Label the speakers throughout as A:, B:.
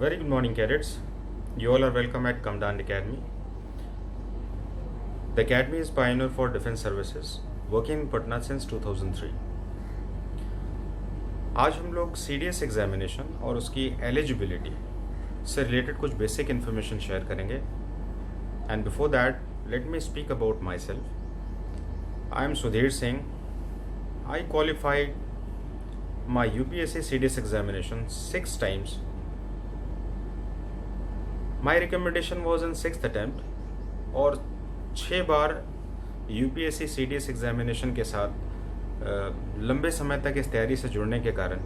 A: Very good morning, cadets. You all are welcome at Kamdan Academy. The Academy is pioneer for defense services, working in Patna since 2003. आज हम लोग CDS examination और उसकी eligibility से related कुछ basic information share करेंगे. And before that let me speak about my self. I am Sudhir Singh. I qualified my UPSC CDS examination 6 times. My recommendation was in 6th attempt और 6 बार UPSC CDS examination के साथ लंबे समय तक इस तैयारी से जुड़ने के कारण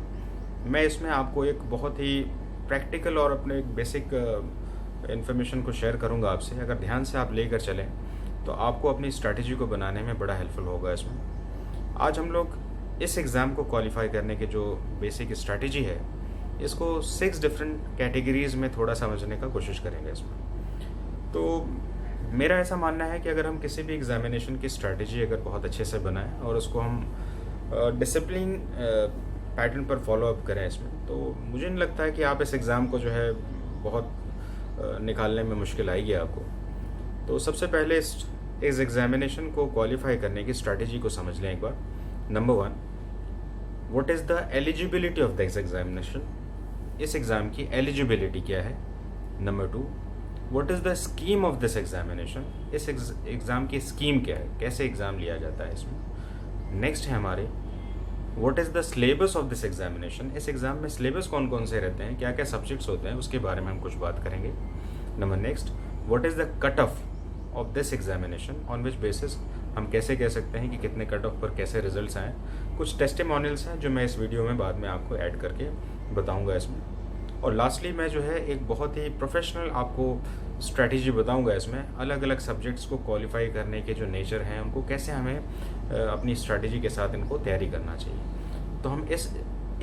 A: मैं इसमें आपको एक बहुत ही प्रैक्टिकल और अपने एक बेसिक इन्फॉर्मेशन को शेयर करूंगा आपसे. अगर ध्यान से आप लेकर चलें तो आपको अपनी स्ट्रैटेजी को बनाने में बड़ा हेल्पफुल होगा. इसमें आज हम लोग इस एग्ज़ाम को क्वालिफाई करने की जो बेसिक स्ट्रैटेजी है इसको 6 डिफरेंट कैटेगरीज़ में थोड़ा समझने का कोशिश करेंगे इसमें. तो मेरा ऐसा मानना है कि अगर हम किसी भी एग्ज़ामिनेशन की स्ट्रैटेजी अगर बहुत अच्छे से बनाएं और उसको हम डिसिप्लिन पैटर्न पर फॉलो अप करें इसमें, तो मुझे नहीं लगता है कि आप इस एग्ज़ाम को जो है बहुत निकालने में मुश्किल आएगी आपको. तो सबसे पहले इस एग्ज़ामिनेशन को क्वालिफाई करने की स्ट्रैटेजी को समझ लें एक बार. Number 1, what is the eligibility of this examination. इस एग्ज़ाम की एलिजिबिलिटी क्या है. Number 2, what is the scheme of this examination. इस एग्ज़ाम की स्कीम क्या है, कैसे एग्ज़ाम लिया जाता है इसमें. नेक्स्ट है हमारे what is the syllabus of this examination. इस एग्ज़ाम में सिलेबस कौन कौन से रहते हैं, क्या क्या सब्जेक्ट्स होते हैं, उसके बारे में हम कुछ बात करेंगे. Number next, what is the cut off of this examination, on which basis हम कैसे कह सकते हैं कि कितने कट ऑफ पर कैसे रिजल्ट्स आए. कुछ टेस्टिमोनियल्स हैं जो मैं इस वीडियो में बाद में आपको ऐड करके बताऊंगा इसमें. और लास्टली मैं जो है एक बहुत ही प्रोफेशनल आपको स्ट्रैटेजी बताऊंगा इसमें. अलग अलग सब्जेक्ट्स को क्वालिफाई करने के जो नेचर हैं उनको कैसे हमें अपनी स्ट्रैटेजी के साथ इनको तैयारी करना चाहिए. तो हम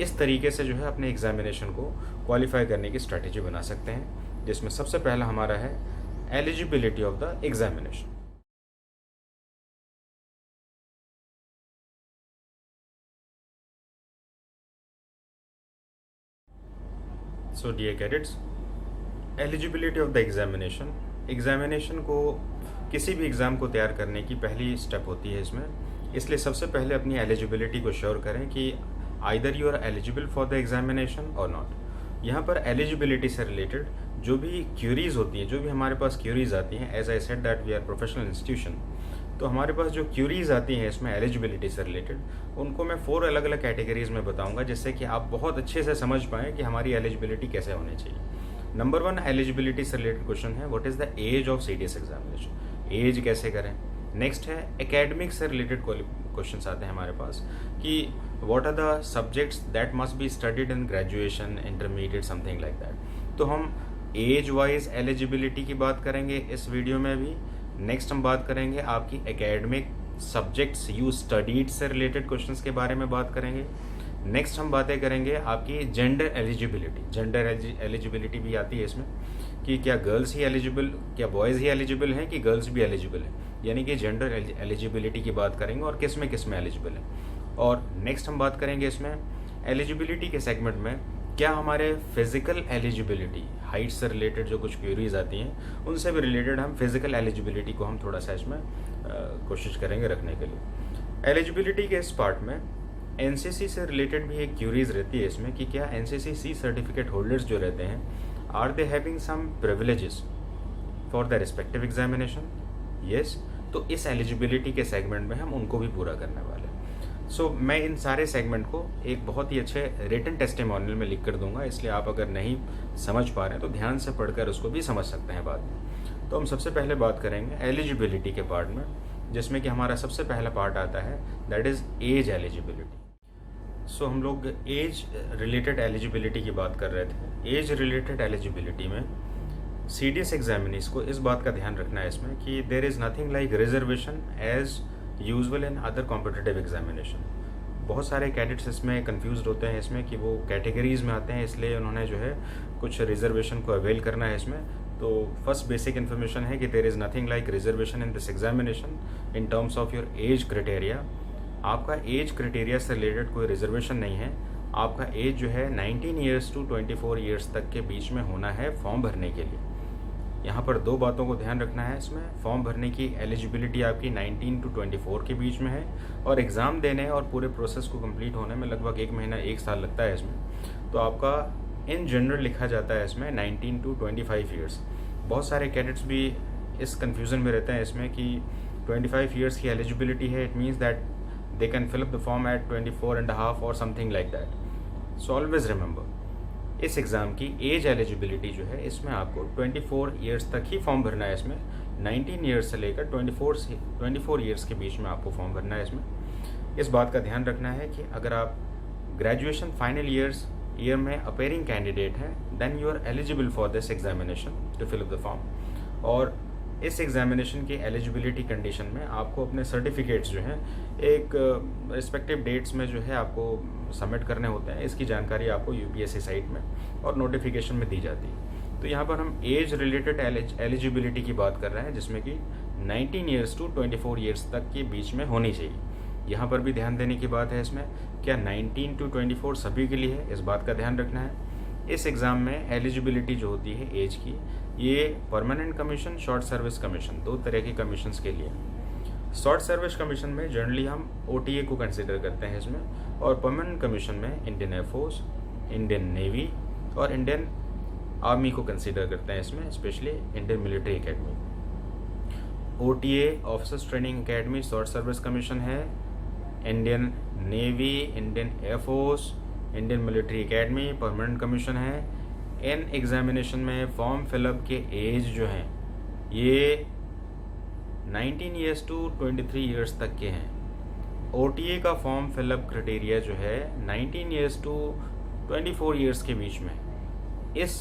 A: इस तरीके से जो है अपने एग्जामिनेशन को क्वालिफाई करने की स्ट्रैटेजी बना सकते हैं, जिसमें सबसे पहला हमारा है eligibility of the examination. So dear cadets, eligibility of the examination. Examination को किसी भी एग्ज़ाम को तैयार करने की पहली स्टेप होती है इसमें. इसलिए सबसे पहले अपनी एलिजिबिलिटी को श्योर करें कि either you are eligible for the examination और नॉट. यहाँ पर एलिजिबिलिटी से रिलेटेड जो भी क्यूरीज होती हैं, जो भी हमारे पास क्यूरीज आती हैं, as I said that we are professional institution, तो हमारे पास जो क्यूरीज आती हैं इसमें एलिजिबिलिटी से रिलेटेड, उनको मैं 4 अलग अलग कैटेगरीज में बताऊंगा, जिससे कि आप बहुत अच्छे से समझ पाएँ कि हमारी एलिजिबिलिटी कैसे होनी चाहिए. नंबर 1 एलिजिबिलिटी से रिलेटेड क्वेश्चन है what is the age of CDS examination. Age कैसे करें. नेक्स्ट है एकेडमिक से रिलेटेड क्वेश्चन आते हैं हमारे पास कि what are the subjects that must be studied in graduation, intermediate, something like that. तो हम एज वाइज एलिजिबिलिटी की बात करेंगे इस वीडियो में भी. नेक्स्ट हम बात करेंगे आपकी एकेडमिक सब्जेक्ट्स यू स्टडीड से रिलेटेड क्वेश्चंस के बारे में बात करेंगे. नेक्स्ट हम बातें करेंगे आपकी जेंडर एलिजिबिलिटी. जेंडर एलिजिबिलिटी भी आती है इसमें कि क्या गर्ल्स ही एलिजिबल, क्या बॉयज़ ही एलिजिबल हैं कि गर्ल्स भी एलिजिबल हैं, यानी कि जेंडर एलिजिबिलिटी की बात करेंगे और किस में एलिजिबल है. और नेक्स्ट हम बात करेंगे इसमें एलिजिबिलिटी के सेगमेंट में क्या हमारे फिज़िकल एलिजिबिलिटी, हाइट से रिलेटेड जो कुछ क्वेरीज आती हैं उनसे भी रिलेटेड हम फिज़िकल एलिजिबिलिटी को हम थोड़ा सा इसमें कोशिश करेंगे रखने के लिए. एलिजिबिलिटी के इस पार्ट में NCC से रिलेटेड भी एक क्यूरीज रहती है इसमें कि क्या NCC C सर्टिफिकेट होल्डर्स जो रहते हैं are they having some privileges for the respective examination. Yes, तो इस एलिजिबिलिटी के सेगमेंट में हम उनको भी पूरा करने वाले हैं. सो मैं इन सारे सेगमेंट को एक बहुत ही अच्छे रिटन टेस्टिमोनियल में लिख कर दूंगा, इसलिए आप अगर नहीं समझ पा रहे हैं तो ध्यान से पढ़कर उसको भी समझ सकते हैं बाद में. तो हम सबसे पहले बात करेंगे एलिजिबिलिटी के पार्ट में, जिसमें कि हमारा सबसे पहला पार्ट आता है दैट इज़ एज एलिजिबिलिटी. सो हम लोग एज रिलेटेड एलिजिबिलिटी की बात कर रहे थे. एज रिलेटेड एलिजिबिलिटी में CDS एग्जामिनीज को इस बात का ध्यान रखना है इसमें कि there is nothing like reservation as usual in other competitive examination. बहुत सारे कैडेट्स इसमें कंफ्यूज होते हैं इसमें कि वो कैटेगरीज में आते हैं, इसलिए उन्होंने जो है कुछ रिजर्वेशन को अवेल करना है इसमें. तो फर्स्ट बेसिक इन्फॉर्मेशन है कि there is nothing like reservation in this examination in terms of your age criteria. आपका एज क्राइटेरिया से रिलेटेड कोई रिजर्वेशन नहीं है. आपका एज जो है 19 ईयर्स टू 24 ईयर्स तक के बीच में होना है फॉर्म भरने के लिए। यहाँ पर दो बातों को ध्यान रखना है इसमें। फॉर्म भरने की एलिजिबिलिटी आपकी 19 टू 24 के बीच में है, और एग्ज़ाम देने और पूरे प्रोसेस को कंप्लीट होने में लगभग 1 महीना 1 साल लगता है इसमें। तो आपका इन जनरल लिखा जाता है इसमें 19 टू 25 ईयर्स। बहुत सारे कैडेट्स भी इस कन्फ्यूज़न में रहते हैं इसमें कि 25 ईयर्स की एलिजिबिलिटी है, it means that they can fill up the form at 24.5 और something like that. So always remember, इस एग्ज़ाम की एज एलिजिबिलिटी जो है इसमें आपको 24 ईयर्स तक ही फॉर्म भरना है। इसमें 19 ईयर्स से लेकर 24 ईयर्स के बीच में आपको फॉर्म भरना है इसमें। इस बात का ध्यान रखना है कि अगर आप ग्रेजुएशन फाइनल ईयर में अपेयरिंग कैंडिडेट हैं, then you are eligible for this examination to fill up the form. और इस एग्जामिनेशन की एलिजिबिलिटी कंडीशन में आपको अपने सर्टिफिकेट्स जो हैं एक रिस्पेक्टिव डेट्स में जो है आपको सबमिट करने होते हैं। इसकी जानकारी आपको यूपीएससी साइट में और नोटिफिकेशन में दी जाती है। तो यहाँ पर हम एज रिलेटेड एलिजिबिलिटी की बात कर रहे हैं, जिसमें कि 19 ईयर्स टू 24 ईयर्स तक के बीच में होनी चाहिए। यहाँ पर भी ध्यान देने की बात है इसमें, क्या 19 टू 24 सभी के लिए है, इस बात का ध्यान रखना है। इस एग्ज़ाम में एलिजिबिलिटी जो होती है एज की, ये permanent commission, short service commission, दो तरह के कमीशंस के लिए। शॉर्ट सर्विस कमीशन में जनरली हम ओटीए को कंसिडर करते हैं इसमें, और परमानेंट कमीशन में इंडियन एयरफोर्स, इंडियन नेवी और इंडियन आर्मी को कंसिडर करते हैं इसमें, specially Indian military academy. OTA officers training academy short service commission है, Indian navy, Indian air force, Indian military academy permanent commission है। इन एग्जामिनेशन में फॉर्म फिलअप के एज जो हैं ये 19 ईयर्स टू 23 ईयर्स तक के हैं। ओटीए का फॉर्म फिलअप क्राइटेरिया जो है 19 ईयर्स टू 24 ईयर्स के बीच में। इस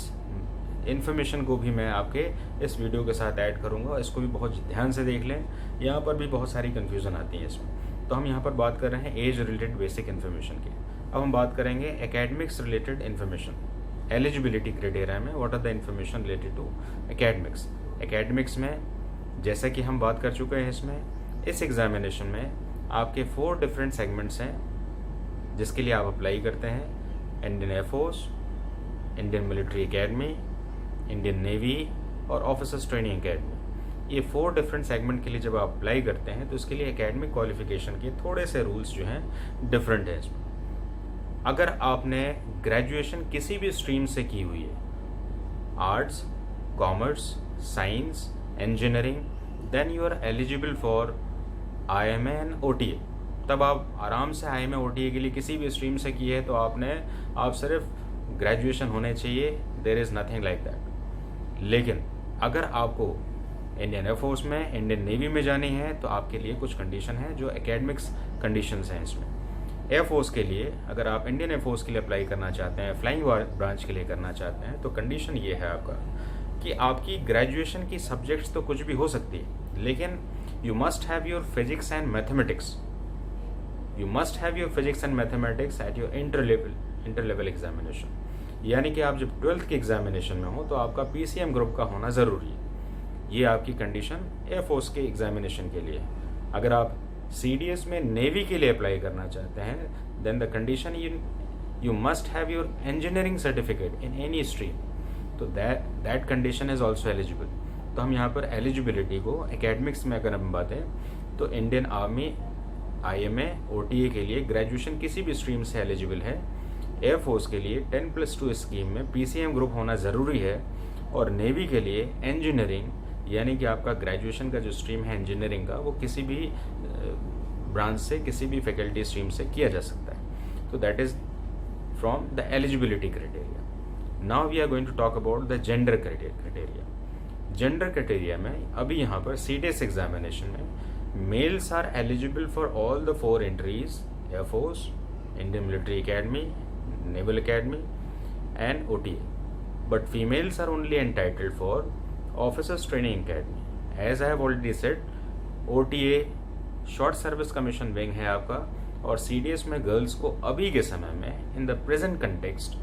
A: इन्फॉर्मेशन को भी मैं आपके इस वीडियो के साथ ऐड करूंगा, इसको भी बहुत ध्यान से देख लें। यहाँ पर भी बहुत सारी कन्फ्यूज़न आती है इसमें। तो हम यहाँ पर बात कर रहे हैं एज रिलेटेड बेसिक इन्फॉर्मेशन की। अब हम बात करेंगे academics related information. Eligibility criteria में what are the information related to academics. Academics में जैसा कि हम बात कर चुके हैं इसमें, इस एग्जामिनेशन में आपके 4 डिफरेंट सेगमेंट्स हैं जिसके लिए आप अप्लाई करते हैं। Indian air force, Indian military academy, Indian navy और ऑफिसर्स ट्रेनिंग एकेडमी। ये 4 डिफरेंट सेगमेंट के लिए जब आप अप्लाई करते हैं तो इसके लिए एकेडमिक क्वालिफिकेशन के थोड़े से रूल्स जो हैं डिफरेंट है इसमें। अगर आपने ग्रेजुएशन किसी भी स्ट्रीम से की हुई है, arts, commerce, science, engineering, then you are eligible for IMA and OTA. तब आप आराम से आईएमए ओटीए के लिए किसी भी स्ट्रीम से की है तो आप सिर्फ ग्रेजुएशन होने चाहिए, there is nothing like that. लेकिन अगर आपको इंडियन एयरफोर्स में, इंडियन नेवी में जानी है तो आपके लिए कुछ कंडीशन है जो एकेडमिक्स कंडीशंस हैं इसमें। एयरफोर्स के लिए, अगर आप इंडियन एयरफोर्स के लिए अप्लाई करना चाहते हैं, फ्लाइंग ब्रांच के लिए करना चाहते हैं, तो कंडीशन ये है आपका कि आपकी ग्रेजुएशन की सब्जेक्ट्स तो कुछ भी हो सकती है, लेकिन you must have your physics and mathematics. You must have your physics and mathematics at your inter level examination. यानी कि आप जब 12th के एग्जामिनेशन में हो तो आपका पीसीएम ग्रुप का होना ज़रूरी है। ये आपकी कंडीशन एयरफोर्स के एग्जामिनेशन के लिए। अगर आप सीडीएस में नेवी के लिए अप्लाई करना चाहते हैं, then the condition you must have your engineering certificate in any stream, तो that condition is also eligible. तो हम यहाँ पर एलिजिबिलिटी को एकेडमिक्स में अगर हम बातें तो इंडियन आर्मी, आईएमए, ओटीए के लिए ग्रेजुएशन किसी भी स्ट्रीम से एलिजिबल है। एयरफोर्स के लिए 10+2 स्कीम में पीसीएम ग्रुप होना ज़रूरी है, और नेवी के लिए इंजीनियरिंग, यानी कि आपका ग्रेजुएशन का जो स्ट्रीम है इंजीनियरिंग का, वो किसी भी ब्रांच से, किसी भी फैकल्टी स्ट्रीम से किया जा सकता है। तो that is from the eligibility criteria. Now we are going to talk about the gender criteria. Gender criteria में अभी यहाँ पर सीडीएस एग्जामिनेशन में males are eligible for all the 4 entries, air force, Indian military academy, naval academy and OTA, but females are only entitled for officers training academy. As I have already said, OTA short service commission wing है आपका, और CDS में girls को अभी के समय में in the present context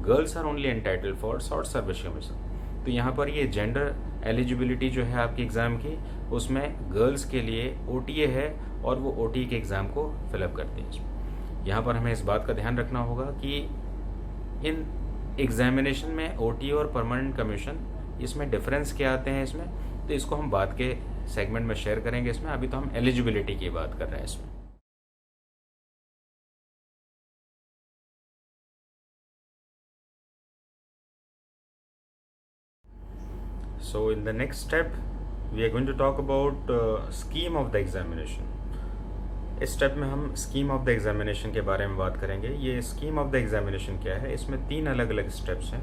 A: girls are only entitled for short service commission. तो यहाँ पर ये जेंडर एलिजिबिलिटी जो है आपकी एग्ज़ाम की, उसमें गर्ल्स के लिए ओटीए है और वो ओटीए के एग्ज़ाम को फिलअप करते हैं। यहाँ पर हमें इस बात का ध्यान रखना होगा कि इन एग्जामिनेशन में ओटी और परमानेंट कमीशन, इसमें डिफरेंस क्या आते हैं इसमें, तो इसको हम बाद के सेगमेंट में शेयर करेंगे। इसमें अभी तो हम एलिजिबिलिटी की बात कर रहे हैं इसमें। So in the next step we are going to talk about scheme of the examination. इस स्टेप में हम स्कीम ऑफ द एग्जामिनेशन के बारे में बात करेंगे। ये स्कीम ऑफ द एग्जामिनेशन क्या है, इसमें 3 अलग अलग स्टेप्स हैं।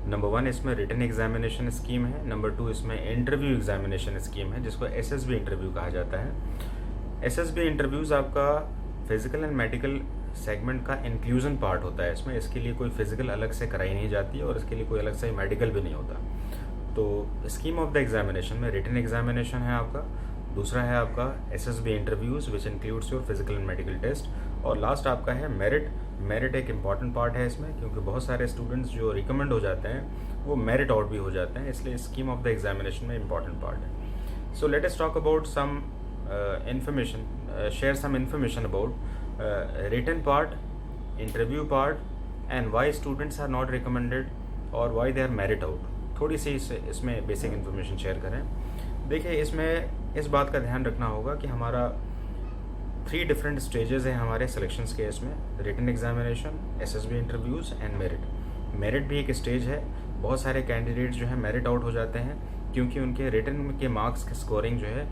A: नंबर 1 इसमें रिटन एग्जामिनेशन स्कीम है। नंबर 2 इसमें इंटरव्यू एग्जामिनेशन स्कीम है, जिसको एसएसबी इंटरव्यू कहा जाता है। एसएसबी इंटरव्यूज़ आपका फिजिकल एंड मेडिकल सेगमेंट का इंक्लूजन पार्ट होता है इसमें। इसके लिए कोई फिजिकल अलग से कराई नहीं जाती है और इसके लिए कोई अलग से मेडिकल भी नहीं होता। तो स्कीम ऑफ द एग्जामिनेशन में रिटन एग्जामिनेशन है आपका, दूसरा है आपका SSB interviews which includes your physical and medical test, और लास्ट आपका है मेरिट। मेरिट एक इम्पॉर्टेंट पार्ट है इसमें, क्योंकि बहुत सारे स्टूडेंट्स जो रिकमेंड हो जाते हैं वो मेरिट आउट भी हो जाते हैं, इसलिए स्कीम ऑफ द एग्जामिनेशन में इम्पॉर्टेंट पार्ट है। So let us talk about some information, share some information about written part, interview part and why students are not recommended और why they are merit out. थोड़ी सी इसमें basic information share करें। देखिए, इसमें इस बात का ध्यान रखना होगा कि हमारा 3 डिफरेंट स्टेजेस हैं हमारे सिलेक्शंस के इसमें, written examination, SSB interviews and merit. Merit भी एक स्टेज है। बहुत सारे कैंडिडेट्स जो है मेरिट आउट हो जाते हैं क्योंकि उनके रिटन के मार्क्स की स्कोरिंग जो है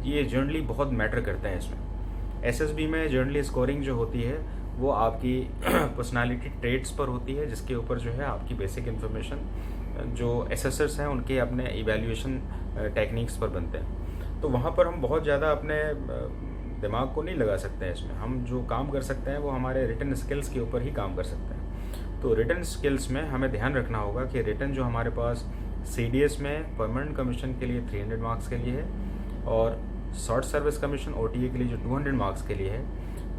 A: ये जनरली बहुत मैटर करते हैं इसमें। एसएसबी में जनरली स्कोरिंग जो होती है वो आपकी पर्सनालिटी ट्रेट्स पर होती है, जिसके ऊपर जो है आपकी बेसिक इन्फॉर्मेशन जो एसेसर्स हैं उनके अपने इवैल्यूएशन टेक्निक्स पर बनते हैं। तो वहाँ पर हम बहुत ज़्यादा अपने दिमाग को नहीं लगा सकते हैं इसमें। हम जो काम कर सकते हैं वो हमारे रिटन स्किल्स के ऊपर ही काम कर सकते हैं। तो रिटन स्किल्स में हमें ध्यान रखना होगा कि रिटन जो हमारे पास सीडीएस में परमानेंट कमीशन के लिए 300 मार्क्स के लिए है और शॉर्ट सर्विस कमीशन ओटीए के लिए जो 200 मार्क्स के लिए है,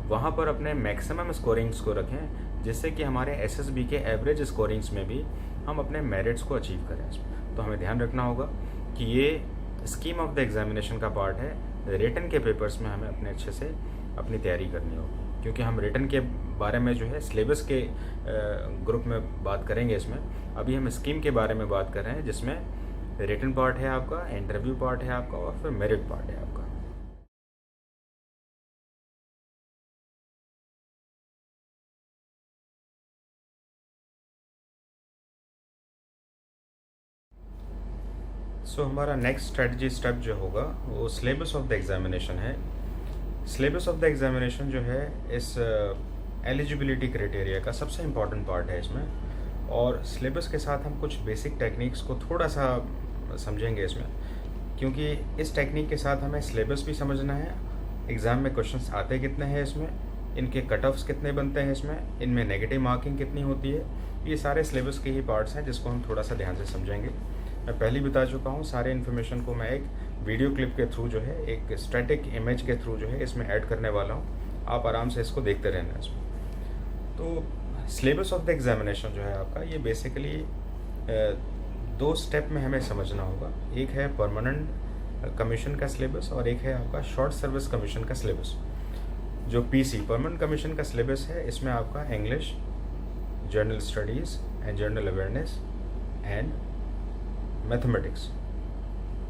A: वहाँ पर अपने मैक्सिमम स्कोरिंग्स को रखें, जिससे कि हमारे एसएसबी के एवरेज स्कोरिंग्स में भी हम अपने मेरिट्स को अचीव करें इसमें। तो हमें ध्यान रखना होगा कि ये स्कीम ऑफ द एग्जामिनेशन का पार्ट है। रिटन के पेपर्स में हमें अपने अच्छे से अपनी तैयारी करनी होगी, क्योंकि हम रिटन के बारे में जो है सिलेबस के ग्रुप में बात करेंगे इसमें। अभी हम स्कीम के बारे में बात कर रहे हैं, जिसमें रिटन पार्ट है आपका, इंटरव्यू पार्ट है आपका और फिर मेरिट पार्ट है आपका। सो हमारा नेक्स्ट स्ट्रेटजी स्टेप जो होगा वो सिलेबस ऑफ द एग्जामिनेशन है। सिलेबस ऑफ द एग्जामिनेशन जो है इस एलिजिबिलिटी क्राइटेरिया का सबसे इम्पॉर्टेंट पार्ट है इसमें, और सिलेबस के साथ हम कुछ बेसिक टेक्निक्स को थोड़ा सा समझेंगे इसमें, क्योंकि इस टेक्निक के साथ हमें सिलेबस भी समझना है, एग्ज़ाम में क्वेश्चंस आते कितने हैं इसमें, इनके कट ऑफ्स कितने बनते हैं इसमें, इनमें नेगेटिव मार्किंग कितनी होती है। ये सारे सिलेबस के ही पार्ट्स हैं जिसको हम थोड़ा सा ध्यान से समझेंगे। मैं पहले बता चुका हूँ, सारे इन्फॉर्मेशन को मैं एक वीडियो क्लिप के थ्रू जो है, एक स्टैटिक इमेज के थ्रू जो है इसमें ऐड करने वाला हूँ। आप आराम से इसको देखते रहना इसमें। तो सिलेबस ऑफ द एग्जामिनेशन जो है आपका, ये बेसिकली 2 स्टेप में हमें समझना होगा। एक है परमानेंट कमीशन का सिलेबस और एक है आपका शॉर्ट सर्विस कमीशन का सिलेबस। जो पीसी परमानेंट कमीशन का सिलेबस है, इसमें आपका English, general studies and general awareness and mathematics,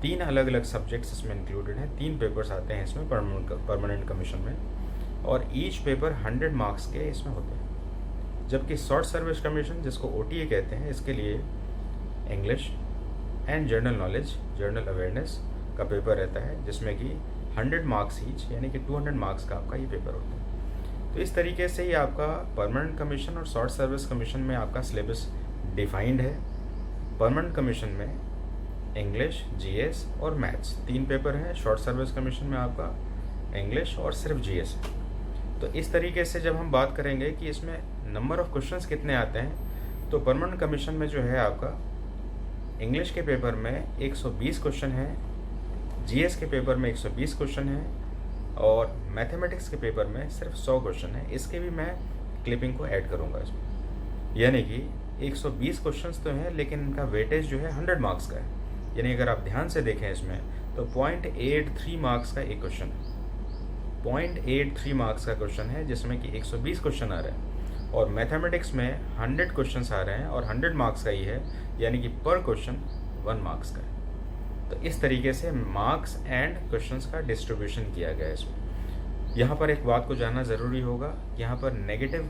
A: 3 अलग अलग सब्जेक्ट्स इसमें इंक्लूडेड हैं। 3 पेपर्स आते हैं इसमें परमानेंट कमीशन में, और ईच पेपर 100 मार्क्स के इसमें होते हैं। जबकि शॉर्ट सर्विस कमीशन, जिसको ओटीए कहते हैं, इसके लिए English and general knowledge, general awareness का पेपर रहता है, जिसमें कि 100 मार्क्स ईच, यानी कि 200 मार्क्स का आपका ये पेपर होता है। तो इस तरीके से ही आपका परमानेंट कमीशन और शॉर्ट सर्विस कमीशन में आपका सिलेबस डिफाइंड है। परमानेंट कमीशन में इंग्लिश, जीएस और मैथ्स 3 पेपर हैं। शॉर्ट सर्विस कमीशन में आपका इंग्लिश और सिर्फ जीएस है। तो इस तरीके से जब हम बात करेंगे कि इसमें नंबर ऑफ़ क्वेश्चंस कितने आते हैं, तो परमानेंट कमीशन में जो है आपका इंग्लिश के पेपर में 120 क्वेश्चन है, जीएस के पेपर में 120 क्वेश्चन है और मैथमेटिक्स के पेपर में सिर्फ 100 क्वेश्चन है। इसके भी मैं क्लिपिंग को ऐड करूँगा इसमें। यानी कि 120 क्वेश्चंस तो हैं, लेकिन इनका वेटेज जो है 100 मार्क्स का है। यानी अगर आप ध्यान से देखें इसमें, तो 0.83 मार्क्स का एक क्वेश्चन है। 0.83 मार्क्स का क्वेश्चन है जिसमें कि 120 क्वेश्चन आ रहे हैं, और मैथमेटिक्स में 100 क्वेश्चन आ रहे हैं और 100 मार्क्स का ही है, यानी कि पर क्वेश्चन 1 मार्क्स का है। तो इस तरीके से मार्क्स एंड क्वेश्चंस का डिस्ट्रीब्यूशन किया गया है इसमें। यहाँ पर एक बात को जानना ज़रूरी होगा कि यहाँ पर नेगेटिव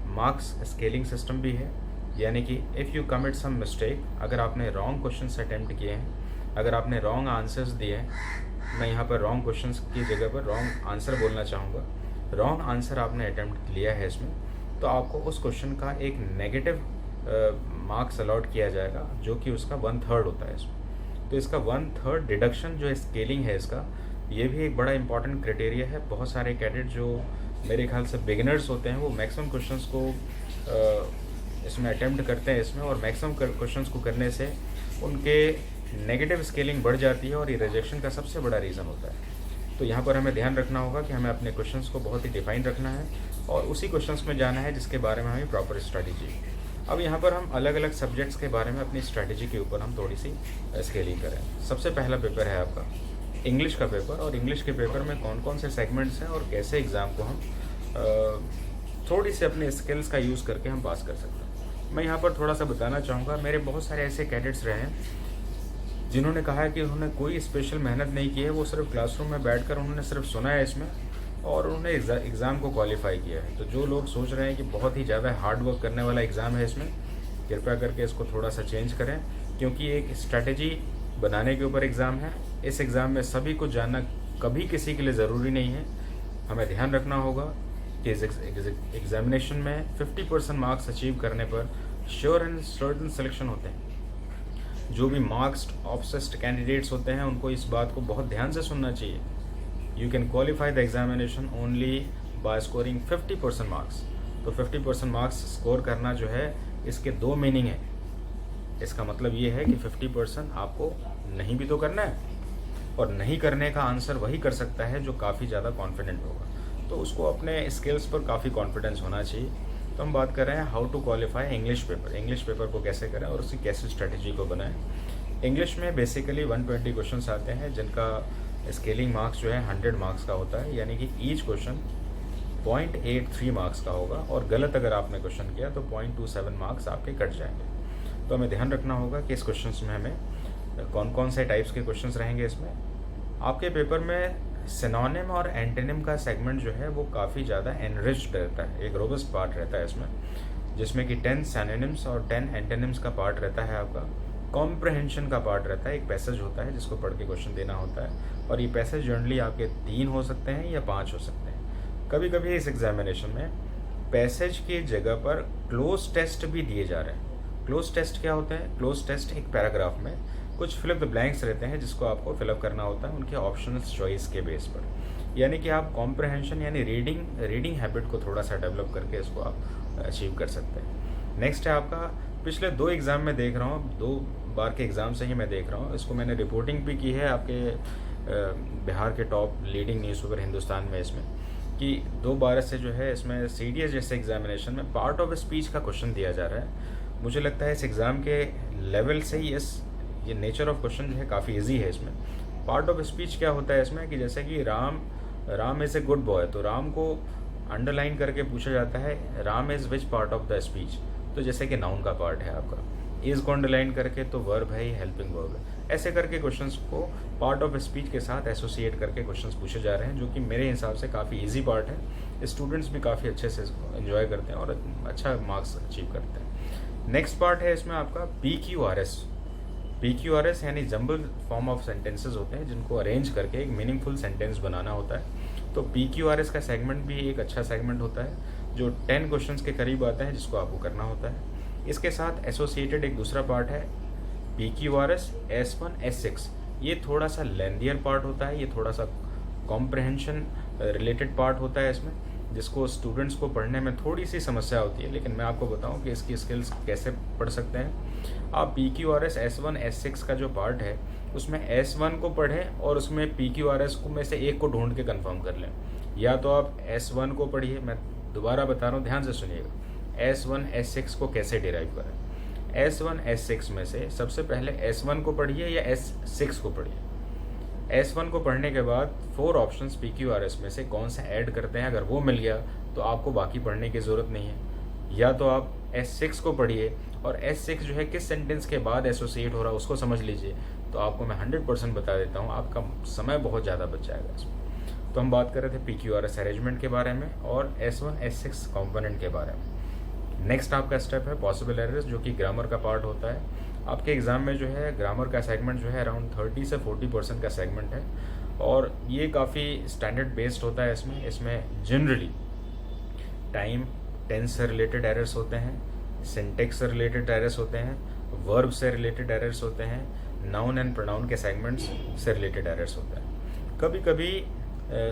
A: मार्क्स स्केलिंग सिस्टम भी है, यानी कि if you commit some mistake, अगर आपने रॉन्ग क्वेश्चंस अटैम्प्ट किए हैं, अगर आपने रॉन्ग आंसर्स दिए हैं, मैं यहाँ पर रॉन्ग क्वेश्चंस की जगह पर रॉन्ग आंसर बोलना चाहूँगा, रॉन्ग आंसर आपने अटैम्प्ट लिया है इसमें, तो आपको उस क्वेश्चन का एक नेगेटिव मार्क्स अलॉट किया जाएगा, जो कि उसका 1/3 होता है इसमें। तो इसका 1/3 डिडक्शन जो स्केलिंग है इसका, ये भी एक बड़ा इंपॉर्टेंट क्राइटेरिया है। बहुत सारे कैडेट जो मेरे ख्याल से बिगिनर्स होते हैं, वो मैक्सिमम क्वेश्चंस को इसमें अटेम्प्ट करते हैं इसमें, और मैक्सिमम क्वेश्चंस को करने से उनके नेगेटिव स्केलिंग बढ़ जाती है और ये रिजेक्शन का सबसे बड़ा रीज़न होता है। तो यहाँ पर हमें ध्यान रखना होगा कि हमें अपने क्वेश्चंस को बहुत ही डिफाइन रखना है और उसी क्वेश्चंस में जाना है जिसके बारे में हमें प्रॉपर स्ट्रैटेजी। अब यहाँ पर हम अलग अलग सब्जेक्ट्स के बारे में अपनी स्ट्रैटेजी के ऊपर हम थोड़ी सी स्केलिंग करें। सबसे पहला पेपर है आपका इंग्लिश का पेपर, और इंग्लिश के पेपर में कौन कौन से सेगमेंट्स हैं और कैसे एग्ज़ाम को हम थोड़ी सी अपने स्किल्स का यूज़ करके हम पास कर सकते हैं। मैं यहाँ पर थोड़ा सा बताना चाहूँगा, मेरे बहुत सारे ऐसे कैडेट्स रहे हैं जिन्होंने कहा है कि उन्होंने कोई स्पेशल मेहनत नहीं की है, वो सिर्फ क्लासरूम में बैठकर उन्होंने सिर्फ सुना है इसमें और उन्होंने एग्ज़ाम को क्वालिफाई किया है। तो जो लोग सोच रहे हैं कि बहुत ही ज़्यादा हार्ड वर्क करने वाला एग्ज़ाम है इसमें, कृपया करके इसको थोड़ा सा चेंज करें, क्योंकि एक स्ट्रैटेजी बनाने के ऊपर एग्ज़ाम है। इस एग्ज़ाम में सभी कुछ जानना कभी किसी के लिए ज़रूरी नहीं है। हमें ध्यान रखना होगा कि इस एग्जामिनेशन में 50% मार्क्स अचीव करने पर श्योर एंड सर्टन सिलेक्शन होते हैं। जो भी मार्क्स ऑब्सेस्ड कैंडिडेट्स होते हैं उनको इस बात को बहुत ध्यान से सुनना चाहिए। You can qualify the examination only by scoring 50% marks. तो 50% मार्क्स स्कोर करना जो है, इसके 2 मीनिंग है। इसका मतलब ये है कि 50% आपको नहीं भी तो करना है, और नहीं करने का आंसर वही कर सकता है जो काफ़ी ज़्यादा कॉन्फिडेंट होगा। तो उसको अपने स्किल्स पर काफ़ी कॉन्फिडेंस होना चाहिए। तो हम बात कर रहे हैं how to qualify English paper. English paper को कैसे करें और उसकी कैसे स्ट्रेटजी को बनाएं। इंग्लिश में बेसिकली 120 क्वेश्चंस आते हैं जिनका स्केलिंग मार्क्स जो है 100 मार्क्स का होता है, यानी कि ईच क्वेश्चन 0.83 मार्क्स का होगा, और गलत अगर आपने क्वेश्चन किया तो 0.27 मार्क्स आपके कट जाएंगे। तो हमें ध्यान रखना होगा कि इस क्वेश्चन में हमें कौन कौन से टाइप्स के क्वेश्चंस रहेंगे। इसमें आपके पेपर में सिनोनिम और एंटोनिम का सेगमेंट जो है वो काफ़ी ज़्यादा एनरिच्ड रहता है, एक रोबस्ट पार्ट रहता है इसमें, जिसमें कि 10 सिनोनिम्स और 10 एंटोनिम्स का पार्ट रहता है। आपका कॉम्प्रहेंशन का पार्ट रहता है, एक पैसेज होता है जिसको पढ़ के क्वेश्चन देना होता है, और ये पैसेज जनरली आपके 3 हो सकते हैं या 5 हो सकते हैं। कभी कभी इस एग्जामिनेशन में पैसेज की जगह पर क्लोज टेस्ट भी दिए जा रहे हैं। क्लोज टेस्ट क्या होते हैं? क्लोज टेस्ट एक पैराग्राफ में कुछ फिल अप द ब्लैंक्स रहते हैं जिसको आपको फिलअप करना होता है उनके ऑप्शनल चॉइस के बेस पर, यानी कि आप कॉम्प्रहेंशन यानी रीडिंग हैबिट को थोड़ा सा डेवलप करके इसको आप अचीव कर सकते हैं। नेक्स्ट है आपका, पिछले 2 एग्ज़ाम में देख रहा हूँ, 2 बार के एग्ज़ाम से ही मैं देख रहा हूँ, इसको मैंने रिपोर्टिंग भी की है आपके बिहार के टॉप लीडिंग न्यूज़पेपर हिंदुस्तान में, इसमें कि 2 बार से जो है इसमें CDS जैसे एग्जामिनेशन में पार्ट ऑफ स्पीच का क्वेश्चन दिया जा रहा है। मुझे लगता है इस एग्ज़ाम के लेवल से ही ये नेचर ऑफ क्वेश्चन जो है काफ़ी इजी है। इसमें पार्ट ऑफ स्पीच क्या होता है इसमें कि जैसे कि Ram is a good boy, तो राम को अंडरलाइन करके पूछा जाता है Ram is which part of the speech, तो जैसे कि नाउन का पार्ट है आपका, इज़ को अंडरलाइन करके तो वर्ब है, हेल्पिंग वर्ब है। ऐसे करके क्वेश्चंस को पार्ट ऑफ स्पीच के साथ एसोसिएट करके क्वेश्चंस पूछे जा रहे हैं, जो कि मेरे हिसाब से काफ़ी इजी पार्ट है। स्टूडेंट्स भी काफ़ी अच्छे से इसको एंजॉय करते हैं और अच्छा मार्क्स अचीव करते हैं। नेक्स्ट पार्ट है इसमें आपका PQRS यानी जम्बल फॉर्म ऑफ सेंटेंसेस होते हैं जिनको अरेंज करके एक मीनिंगफुल सेंटेंस बनाना होता है। तो PQRS का सेगमेंट भी एक अच्छा सेगमेंट होता है जो 10 क्वेश्चंस के करीब आता है, जिसको आपको करना होता है। इसके साथ एसोसिएटेड एक दूसरा पार्ट है PQRS S1 S6। ये थोड़ा सा लेंथियर पार्ट होता है, ये थोड़ा सा कॉम्प्रहेंशन रिलेटेड पार्ट होता है इसमें, जिसको स्टूडेंट्स को पढ़ने में थोड़ी सी समस्या होती है, लेकिन मैं आपको बताऊं कि इसकी स्किल्स कैसे पढ़ सकते हैं। आप PQRS S1 S6 का जो पार्ट है उसमें S1 को पढ़ें और उसमें PQRS को में से एक को ढूंढ के कंफर्म कर लें, या तो आप S1 को पढ़िए, मैं दोबारा बता रहा हूँ ध्यान से सुनिएगा, S1 S6 को कैसे डिराइव करें। S1 S6 में से सबसे पहले S1 को पढ़िए या S6 को पढ़िए। S1 को पढ़ने के बाद 4 ऑप्शंस PQRS में से कौन सा ऐड करते हैं, अगर वो मिल गया तो आपको बाकी पढ़ने की ज़रूरत नहीं है। या तो आप S6 को पढ़िए और S6 जो है किस सेंटेंस के बाद एसोसिएट हो रहा है उसको समझ लीजिए, तो आपको मैं 100% बता देता हूँ, आपका समय बहुत ज़्यादा बच जाएगा इसमें। तो हम बात कर रहे थे PQRS अरेंजमेंट के बारे में और S1 S6 कंपोनेंट के बारे में। नेक्स्ट आपका स्टेप है पॉसिबल एरर्स, जो कि ग्रामर का पार्ट होता है। आपके एग्ज़ाम में जो है ग्रामर का सेगमेंट जो है अराउंड 30 से 40% का सेगमेंट है और ये काफ़ी स्टैंडर्ड बेस्ड होता है। इसमें जनरली टाइम टेंस से रिलेटेड एरर्स होते हैं, सिंटेक्स से रिलेटेड एरर्स होते हैं, वर्ब से रिलेटेड एरर्स होते हैं, नाउन एंड प्रोनाउन के सेगमेंट्स से रिलेटेड एरर्स होते हैं। कभी कभी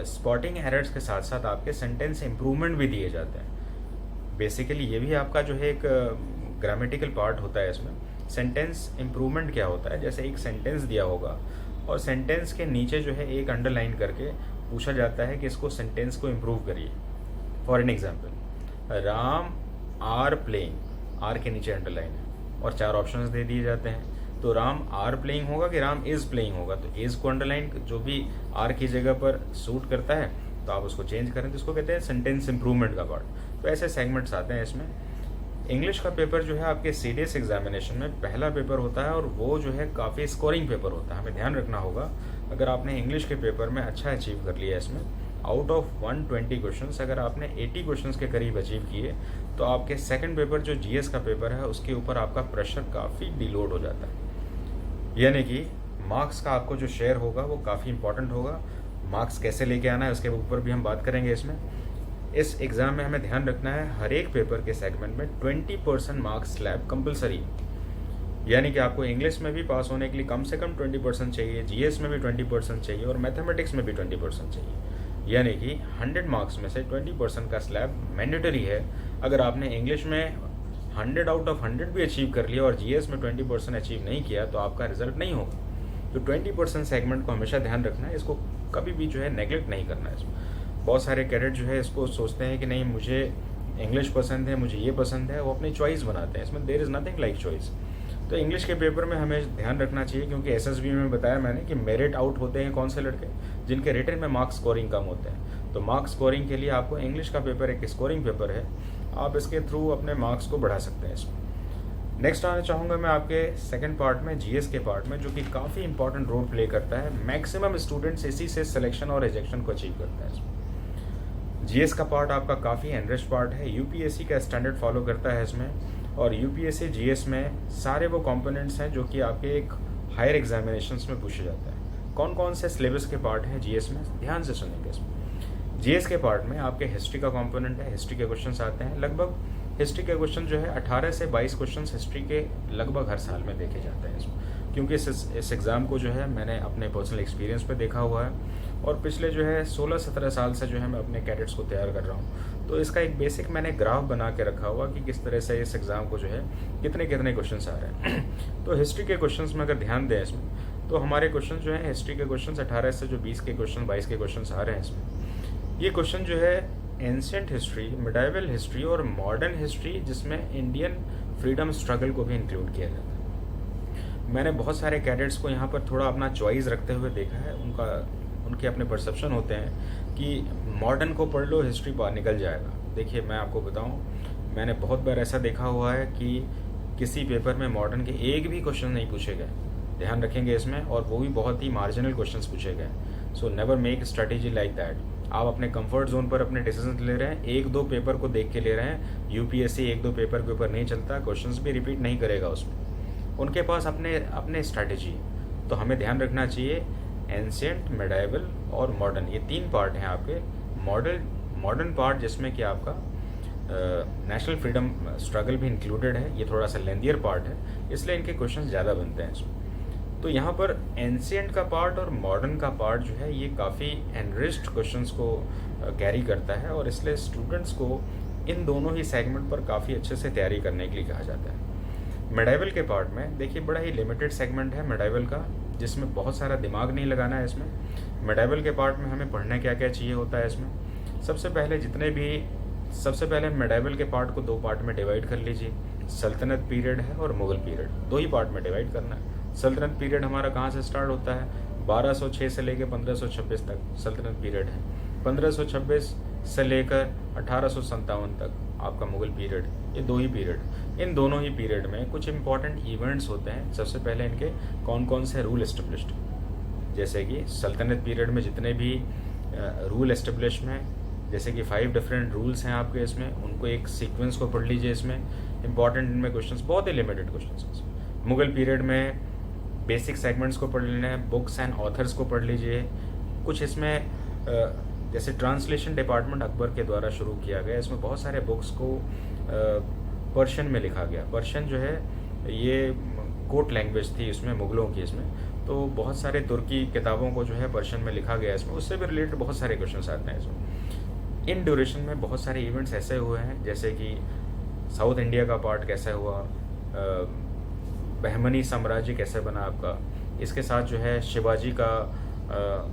A: स्पॉटिंग एरर्स के साथ साथ आपके सेंटेंस इम्प्रूवमेंट भी दिए जाते हैं। बेसिकली ये भी आपका जो है एक ग्रामेटिकल पार्ट होता है। इसमें सेंटेंस इम्प्रूवमेंट क्या होता है, जैसे एक सेंटेंस दिया होगा और सेंटेंस के नीचे जो है एक अंडरलाइन करके पूछा जाता है कि इसको सेंटेंस को इम्प्रूव करिए। For an example, Ram are playing, are के नीचे अंडरलाइन है और 4 ऑप्शंस दे दिए जाते हैं। तो राम आर प्लेइंग होगा कि राम इज़ प्लेइंग होगा, तो इज़ को अंडरलाइन जो भी आर की जगह पर सूट करता है तो आप उसको चेंज करें, तो इसको कहते हैं सेंटेंस इम्प्रूवमेंट का पार्ट। तो ऐसे सेगमेंट्स आते हैं इसमें। इंग्लिश का पेपर जो है आपके CDS एग्जामिनेशन में पहला पेपर होता है और वो जो है काफ़ी स्कोरिंग पेपर होता है। हमें ध्यान रखना होगा, अगर आपने इंग्लिश के पेपर में अच्छा अचीव कर लिया इसमें, आउट ऑफ 120 क्वेश्चंस अगर आपने 80 क्वेश्चंस के करीब अचीव किए, तो आपके सेकंड पेपर जो GS का पेपर है उसके ऊपर आपका प्रेशर काफ़ी डिलोड हो जाता है। यानी कि मार्क्स का आपको जो शेयर होगा वो काफ़ी इंपॉर्टेंट होगा। मार्क्स कैसे लेके आना है उसके ऊपर भी हम बात करेंगे इसमें। इस एग्ज़ाम में हमें ध्यान रखना है, हर एक पेपर के सेगमेंट में 20% मार्क्स स्लैब कंपलसरी। यानी कि आपको इंग्लिश में भी पास होने के लिए कम से कम 20% चाहिए, GS में भी 20% चाहिए और मैथमेटिक्स में भी 20% चाहिए। यानी कि 100 मार्क्स में से 20% का स्लैब मैंडेटरी है। अगर आपने इंग्लिश में 100 आउट ऑफ 100 भी अचीव कर लिया और GS में 20% अचीव नहीं किया तो आपका रिजल्ट नहीं होगा। तो 20% सेगमेंट को हमेशा ध्यान रखना है, इसको कभी भी जो है नेगलेक्ट नहीं करना है। इसमें बहुत सारे कैडेट जो है इसको सोचते हैं कि नहीं मुझे इंग्लिश पसंद है, मुझे ये पसंद है, वो अपनी चॉइस बनाते हैं। इसमें there is nothing like choice. तो इंग्लिश के पेपर में हमें ध्यान रखना चाहिए, क्योंकि SSB में बताया मैंने कि मेरिट आउट होते हैं कौन से लड़के, जिनके रिटन में मार्क्स स्कोरिंग कम होते हैं। तो मार्क्स स्कोरिंग के लिए आपको इंग्लिश का पेपर एक स्कोरिंग पेपर है, आप इसके थ्रू अपने मार्क्स को बढ़ा सकते हैं इसमें। नेक्स्ट आना चाहूँगा मैं आपके सेकंड पार्ट में, GS के पार्ट में, जो कि काफ़ी इंपॉर्टेंट रोल प्ले करता है। मैक्सिमम स्टूडेंट्स इसी से सिलेक्शन और रिजेक्शन को अचीव करते हैं इसमें। GS का पार्ट आपका काफ़ी एनरिच्ड पार्ट है, UPSC का स्टैंडर्ड फॉलो करता है इसमें। और UPSC GS में सारे वो कंपोनेंट्स हैं जो कि आपके एक हायर एग्जामिनेशंस में पूछे जाते हैं। कौन कौन से सिलेबस के पार्ट हैं GS में, ध्यान से सुनेंगे इसमें। GS के पार्ट में आपके हिस्ट्री का कंपोनेंट है, हिस्ट्री के क्वेश्चंस आते हैं। लगभग हिस्ट्री के क्वेश्चन जो है 18 से 22 क्वेश्चंस हिस्ट्री के लगभग हर साल में देखे जाते हैं इसमें, क्योंकि इस एग्ज़ाम को जो है मैंने अपने पर्सनल एक्सपीरियंस पे देखा हुआ है और पिछले जो है 16-17 साल से जो है मैं अपने कैडेट्स को तैयार कर रहा हूँ। तो इसका एक बेसिक मैंने ग्राफ बना के रखा हुआ कि किस तरह से इस एग्ज़ाम को जो है कितने कितने क्वेश्चन आ रहे हैं। तो हिस्ट्री के क्वेश्चन में अगर ध्यान दें इसमें, तो हमारे क्वेश्चन जो है हिस्ट्री के क्वेश्चन 18 से जो 20 के क्वेश्चन 22 के क्वेश्चन आ रहे हैं इसमें, ये क्वेश्चन जो है एंशिएंट हिस्ट्री, मिडाइवल हिस्ट्री और मॉडर्न हिस्ट्री, जिसमें इंडियन फ्रीडम स्ट्रगल को भी इंक्लूड किया जाता है। मैंने बहुत सारे कैडेट्स को यहाँ पर थोड़ा अपना चॉइस रखते हुए देखा है। उनके अपने परसेप्शन होते हैं कि मॉडर्न को पढ़ लो, हिस्ट्री बाहर निकल जाएगा। देखिए मैं आपको बताऊँ, मैंने बहुत बार ऐसा देखा हुआ है कि किसी पेपर में मॉडर्न के एक भी क्वेश्चन नहीं पूछे गए, ध्यान रखेंगे इसमें, और वो भी बहुत ही मार्जिनल क्वेश्चंस पूछे गए। So never make strategy like that. आप अपने कंफर्ट जोन पर अपने डिसीजन ले रहे हैं, 1-2 पेपर को देख के ले रहे हैं। UPSC 1-2 पेपर के ऊपर नहीं चलता, क्वेश्चंस भी रिपीट नहीं करेगा उसमें। उनके पास अपने स्ट्रैटेजी। तो हमें ध्यान रखना चाहिए एंशिएंट, मिडाइवल और मॉडर्न, ये 3 पार्ट हैं आपके। मॉडर्न पार्ट जिसमें कि आपका नेशनल फ्रीडम स्ट्रगल भी इंक्लूडेड है, ये थोड़ा सा लेंथियर पार्ट है, इसलिए इनके क्वेश्चन ज़्यादा बनते हैं इसमें। तो यहाँ पर एंशिएंट का पार्ट और मॉडर्न का पार्ट जो है ये काफ़ी एनरिच्ड क्वेश्चंस को कैरी करता है, और इसलिए स्टूडेंट्स को इन दोनों ही सेगमेंट पर काफ़ी अच्छे से तैयारी करने के लिए कहा जाता है। मिडाइवल के पार्ट में देखिए बड़ा ही लिमिटेड सेगमेंट है मिडाइवल का, जिसमें बहुत सारा दिमाग नहीं लगाना है इसमें। मिडाइवल के पार्ट में हमें पढ़ना क्या क्या चाहिए होता है इसमें। सबसे पहले मिडाइवल के पार्ट को 2 पार्ट में डिवाइड कर लीजिए। सल्तनत पीरियड है और मुगल पीरियड, 2 ही पार्ट में डिवाइड करना है। सल्तनत पीरियड हमारा कहाँ से स्टार्ट होता है, 1206 से लेकर 1526 तक सल्तनत पीरियड है। 1526 से लेकर 1857 तक आपका मुग़ल पीरियड। ये दो ही पीरियड, इन दोनों ही पीरियड में कुछ इंपॉर्टेंट इवेंट्स होते हैं। सबसे पहले इनके कौन कौन से रूल एस्टेब्लिश्ड, जैसे कि सल्तनत पीरियड में जितने भी रूल एस्टेब्लिश हैं, जैसे कि 5 डिफरेंट रूल्स हैं आपके इसमें, उनको एक सीक्वेंस को पढ़ लीजिए। इसमें इंपॉर्टेंट इनमें क्वेश्चंस बहुत ही लिमिटेड क्वेश्चंस हैं। मुग़ल पीरियड में बेसिक सेगमेंट्स को पढ़ लेना है, बुक्स एंड ऑथर्स को पढ़ लीजिए। कुछ इसमें जैसे ट्रांसलेशन डिपार्टमेंट अकबर के द्वारा शुरू किया गया, इसमें बहुत सारे बुक्स को पर्शियन में लिखा गया। पर्शियन जो है ये कोर्ट लैंग्वेज थी इसमें मुग़लों की, इसमें तो बहुत सारे तुर्की किताबों को जो है पर्शियन में लिखा गया इसमें, उससे भी रिलेटेड बहुत सारे क्वेश्चन आते हैं इसमें। इन ड्यूरेशन में बहुत सारे इवेंट्स ऐसे हुए हैं, जैसे कि साउथ इंडिया का पार्ट कैसे हुआ, बहमनी साम्राज्य कैसे बना आपका, इसके साथ जो है शिवाजी का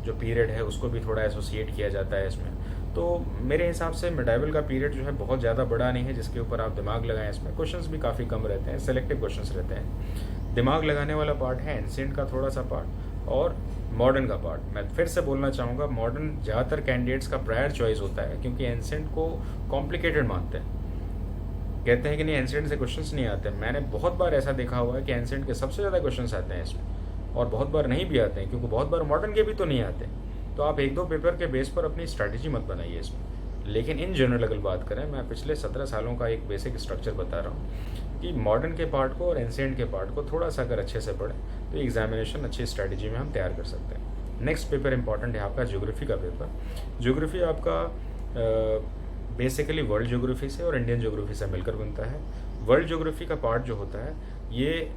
A: जो पीरियड है उसको भी थोड़ा एसोसिएट किया जाता है इसमें। तो मेरे हिसाब से मिडाइवल का पीरियड जो है बहुत ज़्यादा बड़ा नहीं है जिसके ऊपर आप दिमाग लगाएं। इसमें क्वेश्चंस भी काफ़ी कम रहते हैं, सेलेक्टिव क्वेश्चंस रहते हैं। दिमाग लगाने वाला पार्ट है एंशिएंट का थोड़ा सा पार्ट और मॉडर्न का पार्ट। मैं फिर से बोलना चाहूँगा, मॉडर्न ज़्यादातर कैंडिडेट्स का प्रायर चॉइस होता है, क्योंकि एंशिएंट को कॉम्प्लिकेटेड मानते हैं, कहते हैं कि नहीं एंशिएंट से क्वेश्चंस नहीं आते। मैंने बहुत बार ऐसा देखा हुआ है कि एंशिएंट के सबसे ज़्यादा क्वेश्चंस आते हैं इसमें, और बहुत बार नहीं भी आते हैं, क्योंकि बहुत बार मॉडर्न के भी तो नहीं आते। तो आप 1-2 पेपर के बेस पर अपनी स्ट्रैटेजी मत बनाइए इसमें। लेकिन इन जनरल अगर बात करें, मैं पिछले 17 सालों का एक बेसिक स्ट्रक्चर बता रहा हूँ कि मॉडर्न के पार्ट को और एंशिएंट के पार्ट को थोड़ा सा अगर अच्छे से पढ़ें तो एग्जामिनेशन अच्छी स्ट्रैटेजी में हम तैयार कर सकते हैं। नेक्स्ट पेपर इंपॉर्टेंट है आपका ज्योग्राफी का पेपर। ज्योग्राफी आपका बेसिकली वर्ल्ड ज्योग्राफी से और इंडियन ज्योग्राफी से मिलकर बनता है। वर्ल्ड ज्योग्राफी का पार्ट जो होता है ये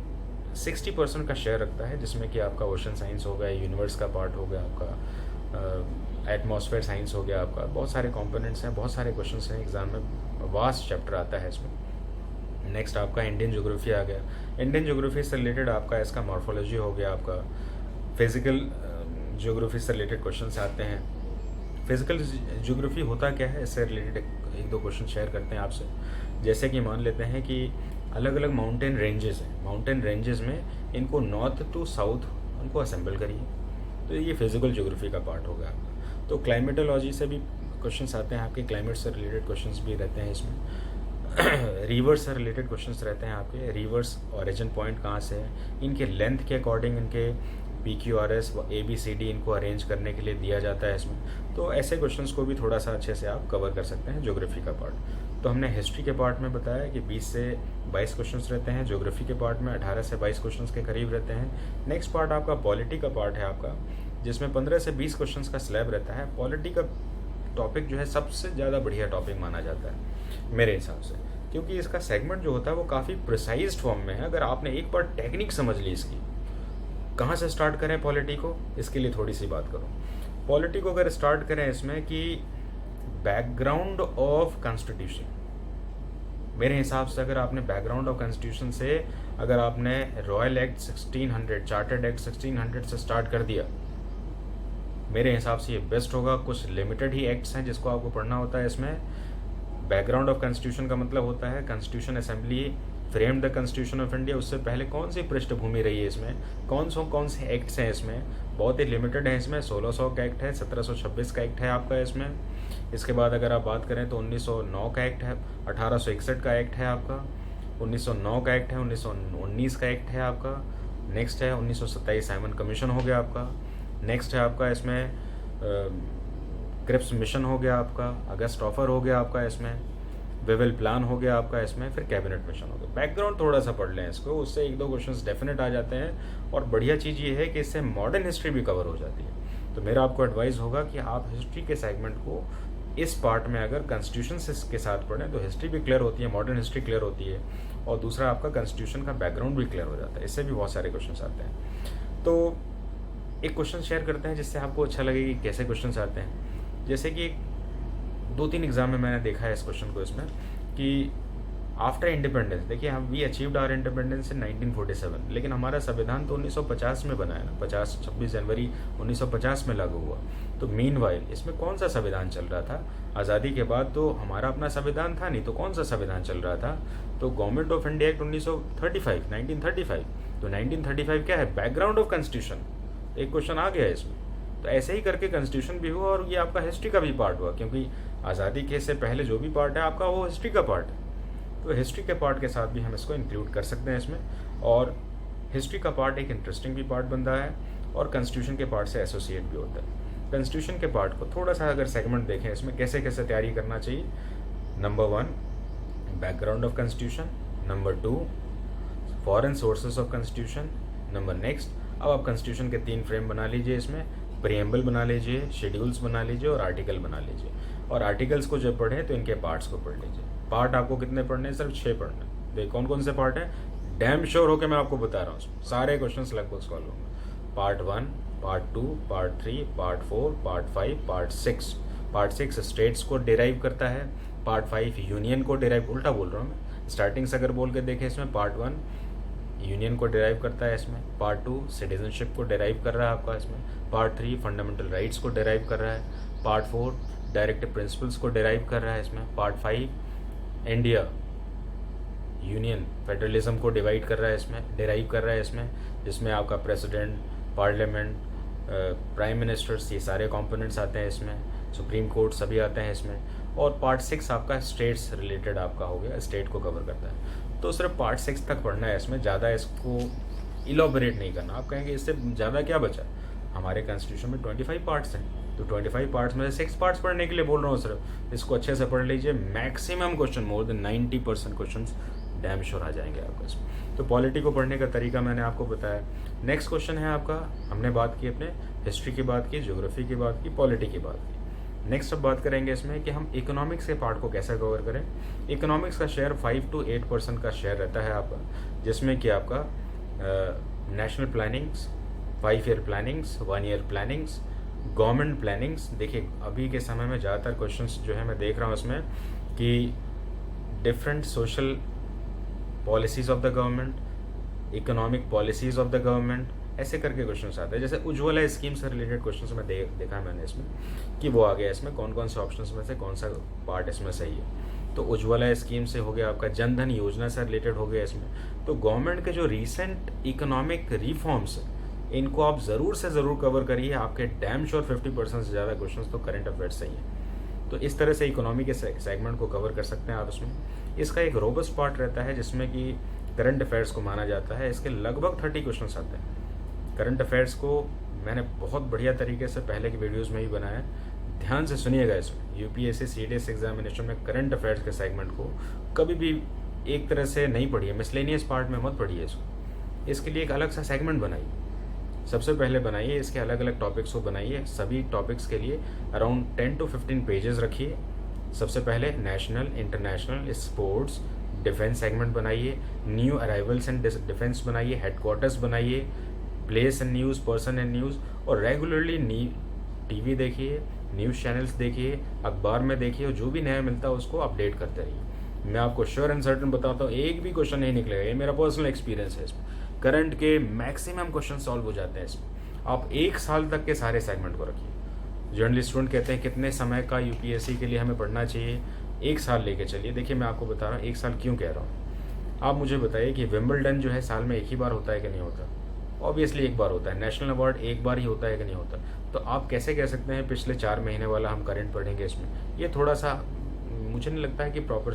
A: 60% का शेयर रखता है, जिसमें कि आपका ओशन साइंस हो गया, यूनिवर्स का पार्ट हो गया, आपका एटमॉस्फेयर साइंस हो गया, आपका बहुत सारे कंपोनेंट्स हैं, बहुत सारे क्वेश्चंस हैं एग्जाम में, वास्ट चैप्टर आता है इसमें। नेक्स्ट आपका इंडियन ज्योग्राफी आ गया। इंडियन ज्योग्राफी से रिलेटेड आपका इसका मॉर्फोलॉजी हो गया, आपका फिजिकल ज्योग्राफी से रिलेटेड क्वेश्चंस आते हैं। फिजिकल ज्योग्राफी होता क्या है, इससे रिलेटेड एक दो क्वेश्चन शेयर करते हैं आपसे। जैसे कि मान लेते हैं कि अलग अलग माउंटेन रेंजेस हैं, माउंटेन रेंजेस में इनको नॉर्थ टू साउथ उनको असेंबल करिए, तो ये फिजिकल ज्योग्राफी का पार्ट हो गया आपका। तो क्लाइमेटोलॉजी से भी क्वेश्चंस आते हैं आपके, क्लाइमेट से रिलेटेड क्वेश्चंस भी रहते हैं इसमें। रिवर्स से रिलेटेड क्वेश्चंस रहते हैं आपके, रिवर्स ओरिजिन पॉइंट कहाँ से है, इनके लेंथ के अकॉर्डिंग इनके PQRS ABCD इनको अरेंज करने के लिए दिया जाता है इसमें। तो ऐसे क्वेश्चंस को भी थोड़ा सा अच्छे से आप कवर कर सकते हैं ज्योग्राफी का पार्ट। तो हमने हिस्ट्री के पार्ट में बताया कि 20 से 22 क्वेश्चंस रहते हैं, ज्योग्राफी के पार्ट में 18 से 22 क्वेश्चंस के करीब रहते हैं। नेक्स्ट पार्ट आपका पॉलिटी का पार्ट है आपका, जिसमें 15 से 20 क्वेश्चंस का स्लैब रहता है। पॉलिटी का टॉपिक जो है सबसे ज़्यादा बढ़िया टॉपिक माना जाता है मेरे हिसाब से, क्योंकि इसका सेगमेंट जो होता है वो काफ़ी प्रिसाइज फॉर्म में है। अगर आपने एक बार टेक्निक समझ ली इसकी, कहाँ से स्टार्ट करें पॉलिटी को, इसके लिए थोड़ी सी बात करूँ। पॉलिटी को अगर स्टार्ट करें इसमें कि बैकग्राउंड ऑफ कॉन्स्टिट्यूशन, मेरे हिसाब से अगर आपने बैकग्राउंड ऑफ कॉन्स्टिट्यूशन से, अगर आपने रॉयल एक्ट 1600, चार्टर्ड एक्ट 1600 से स्टार्ट कर दिया, मेरे हिसाब से ये बेस्ट होगा। कुछ लिमिटेड ही एक्ट्स हैं जिसको आपको पढ़ना होता है इसमें। बैकग्राउंड ऑफ कॉन्स्टिट्यूशन का मतलब होता है constitution assembly frame the constitution of India, उससे पहले कौन सी पृष्ठभूमि रही है इसमें, कौन से एक्ट्स हैं इसमें, बहुत ही लिमिटेड है इसमें। 1600 का एक्ट है, 1726 का एक्ट है आपका इसमें। इसके बाद अगर आप बात करें तो 1909 का एक्ट है, 1861 का एक्ट है आपका, 1909 का एक्ट है, 1919 का एक्ट है आपका। नेक्स्ट है 1927 साइमन कमीशन हो गया आपका। नेक्स्ट है आपका इसमें क्रिप्स मिशन हो गया आपका, अगस्त ऑफर हो गया आपका इसमें, वेवेल प्लान हो गया आपका इसमें, फिर कैबिनेट मिशन हो गया। बैकग्राउंड थोड़ा सा पढ़ लें इसको, उससे 1-2 क्वेश्चंस डेफिनेट आ जाते हैं। और बढ़िया चीज़ ये है कि इससे मॉडर्न हिस्ट्री भी कवर हो जाती है। तो मेरा आपको एडवाइस होगा कि आप हिस्ट्री के सेगमेंट को इस पार्ट में अगर कॉन्स्टिट्यूशन के साथ पढ़ें तो हिस्ट्री भी क्लियर होती है, मॉडर्न हिस्ट्री क्लियर होती है, और दूसरा आपका कॉन्स्टिट्यूशन का बैकग्राउंड भी क्लियर हो जाता है। इससे भी बहुत सारे क्वेश्चन आते हैं। तो एक क्वेश्चन शेयर करते हैं जिससे आपको अच्छा लगे कि कैसे क्वेश्चन आते हैं। जैसे कि 2-3 एग्जाम में मैंने देखा है इस क्वेश्चन को इसमें कि आफ्टर इंडिपेंडेंस, देखिए हम we achieved our independence in 1947, लेकिन हमारा संविधान तो 1950 में बना है ना, 26 जनवरी 1950 में लागू हुआ। तो मीनवाइल इसमें कौन सा संविधान चल रहा था? आज़ादी के बाद तो हमारा अपना संविधान था नहीं, तो कौन सा संविधान चल रहा था? तो गवर्नमेंट ऑफ इंडिया एक्ट 1935। तो 1935 क्या है? Background of constitution. एक क्वेश्चन आ गया इसमें। तो ऐसे ही करके कॉन्स्टिट्यूशन भी हुआ और ये आपका हिस्ट्री का भी पार्ट हुआ, क्योंकि आज़ादी के से पहले जो भी पार्ट है आपका वो हिस्ट्री का पार्ट है। तो हिस्ट्री के पार्ट के साथ भी हम इसको इंक्लूड कर सकते हैं इसमें, और हिस्ट्री का पार्ट एक इंटरेस्टिंग भी पार्ट बनता है और कॉन्स्टिट्यूशन के पार्ट से एसोसिएट भी होता है। कॉन्स्टिट्यूशन के पार्ट को थोड़ा सा अगर सेगमेंट देखें इसमें कैसे कैसे तैयारी करना चाहिए। Number 1 background of constitution, number 2 foreign sources of constitution, number next अब आप कॉन्स्टिट्यूशन के 3 फ्रेम बना लीजिए, इसमें प्रिएम्बल बना लीजिए, शेड्यूल्स बना लीजिए और आर्टिकल बना लीजिए। और आर्टिकल्स को जब पढ़ें तो इनके पार्ट्स को पढ़ लीजिए। पार्ट आपको कितने पढ़ने हैं? सिर्फ 6 पढ़ने हैं। देखिए कौन कौन से पार्ट हैं, डैम श्योर होकर मैं आपको बता रहा हूँ, सारे क्वेश्चन लगभग सॉल्व होंगे। Part 1, part 2, part 3, part 4, part 5, part 6। Part 6 states को डिराइव करता है, पार्ट 5 यूनियन को डिराइव, उल्टा बोल रहा हूँ मैं, स्टार्टिंग से अगर बोल के देखें इसमें पार्ट 1 यूनियन को डिराइव करता है इसमें, पार्ट 2 सिटीजनशिप को डिराइव कर रहा है आपका इसमें, पार्ट 3 फंडामेंटल राइट्स को डिराइव कर रहा है, पार्ट 4 डायरेक्टिव प्रिंसिपल्स को डिराइव कर रहा है इसमें, पार्ट 5 इंडिया यूनियन फेडरलिज्म को डिवाइड कर रहा है इसमें, डिराइव कर रहा है इसमें, जिसमें आपका प्रेसिडेंट, पार्लियामेंट, प्राइम मिनिस्टर्स, ये सारे कंपोनेंट्स आते हैं इसमें, सुप्रीम कोर्ट सभी आते हैं इसमें। और पार्ट 6 आपका स्टेट्स रिलेटेड आपका हो गया, स्टेट को कवर करता है। तो सिर्फ पार्ट 6 तक पढ़ना है इसमें, ज़्यादा इसको इलॉबरेट नहीं करना। आप कहेंगे इससे ज़्यादा क्या बचा, हमारे कॉन्स्टिट्यूशन में 25 पार्ट्स हैं, तो 25 पार्ट्स में से 6 पार्ट्स पढ़ने के लिए बोल रहा हूँ सिर्फ। इसको अच्छे से पढ़ लीजिए, maximum question, more than 90% question damn sure आ जाएंगे आपको इसमें। तो पॉलिटी को पढ़ने का तरीका मैंने आपको बताया। नेक्स्ट क्वेश्चन है आपका, हमने बात की अपने हिस्ट्री की बात की, ज्योग्राफी की बात की, पॉलिटी की बात की। नेक्स्ट अब बात करेंगे इसमें कि हम इकोनॉमिक्स के पार्ट को कैसे कवर करें। इकोनॉमिक्स का शेयर 5 to 8% का शेयर रहता है आपका, जिसमें कि आपका national plannings, 5 year plannings, 1 year plannings, government plannings. देखिए अभी के समय में ज़्यादातर क्वेश्चंस जो है मैं देख रहा हूँ इसमें कि different social policies of the government, economic policies of the government, ऐसे करके क्वेश्चंस आते हैं। जैसे उज्ज्वला स्कीम से रिलेटेड क्वेश्चंस में देखा मैंने इसमें कि वो आ गया इसमें कौन कौन से ऑप्शंस में से कौन सा पार्ट इसमें सही है। तो उज्ज्वला स्कीम से हो गया आपका, जन धन योजना से रिलेटेड हो गया इसमें। तो गवर्नमेंट के जो रिसेंट इकोनॉमिक रिफॉर्म्स इनको आप ज़रूर से ज़रूर कवर करिए, आपके डैम श्योर 50% से ज़्यादा क्वेश्चन तो करंट अफेयर्स सही है। तो इस तरह से इकोनॉमी के सेगमेंट को कवर कर सकते हैं आप इसमें। इसका एक रोबस्ट पार्ट रहता है जिसमें कि करंट अफेयर्स को माना जाता है। इसके लगभग 30 क्वेश्चंस आते हैं। करंट अफेयर्स को मैंने बहुत बढ़िया तरीके से पहले की वीडियोस में ही बनाया, ध्यान से सुनिएगा इसमें। यूपीएससी सीडीएस एग्जामिनेशन में करंट अफेयर्स के सेगमेंट को कभी भी एक तरह से नहीं पढ़िए, मिसलेनियस पार्ट में मत पढ़िए इसको। इसके लिए एक अलग सा सेगमेंट बनाइए, सबसे पहले बनाइए, इसके अलग अलग टॉपिक्स को बनाइए। सभी टॉपिक्स के लिए अराउंड 10 to 15 पेजेस रखिए। सबसे पहले national, international, sports, defence segment बनाइए, न्यू अराइवल्स एंड डिफेंस बनाइए, हेडक्वार्टर्स बनाइए, place and news, person and news, और रेगुलरली टीवी देखिए, न्यूज़ चैनल्स देखिए, अखबार में देखिए, और जो भी नया मिलता है उसको अपडेट करते रहिए। मैं आपको श्योर एंड सर्टन बताता हूँ, एक भी क्वेश्चन नहीं निकलेगा, ये मेरा पर्सनल एक्सपीरियंस है। इसमें करंट के मैक्सिमम क्वेश्चन सॉल्व हो जाते हैं इसमें। आप 1 साल तक के सारे सेगमेंट को रखिए। जर्नलिस्ट स्टूडेंट कहते हैं कितने समय का यूपीएससी के लिए हमें पढ़ना चाहिए, 1 साल लेके चलिए। देखिए मैं आपको बता रहा हूँ 1 साल क्यों कह रहा हूँ। आप मुझे बताइए कि विंबलडन जो है साल में 1 ही बार होता है कि नहीं होता? ऑब्वियसली 1 बार होता है। नेशनल अवार्ड 1 बार ही होता है कि नहीं होता? तो आप कैसे कह सकते हैं पिछले 4 महीने वाला हम करंट पढ़ेंगे इसमें? ये थोड़ा सा मुझे नहीं लगता है कि प्रॉपर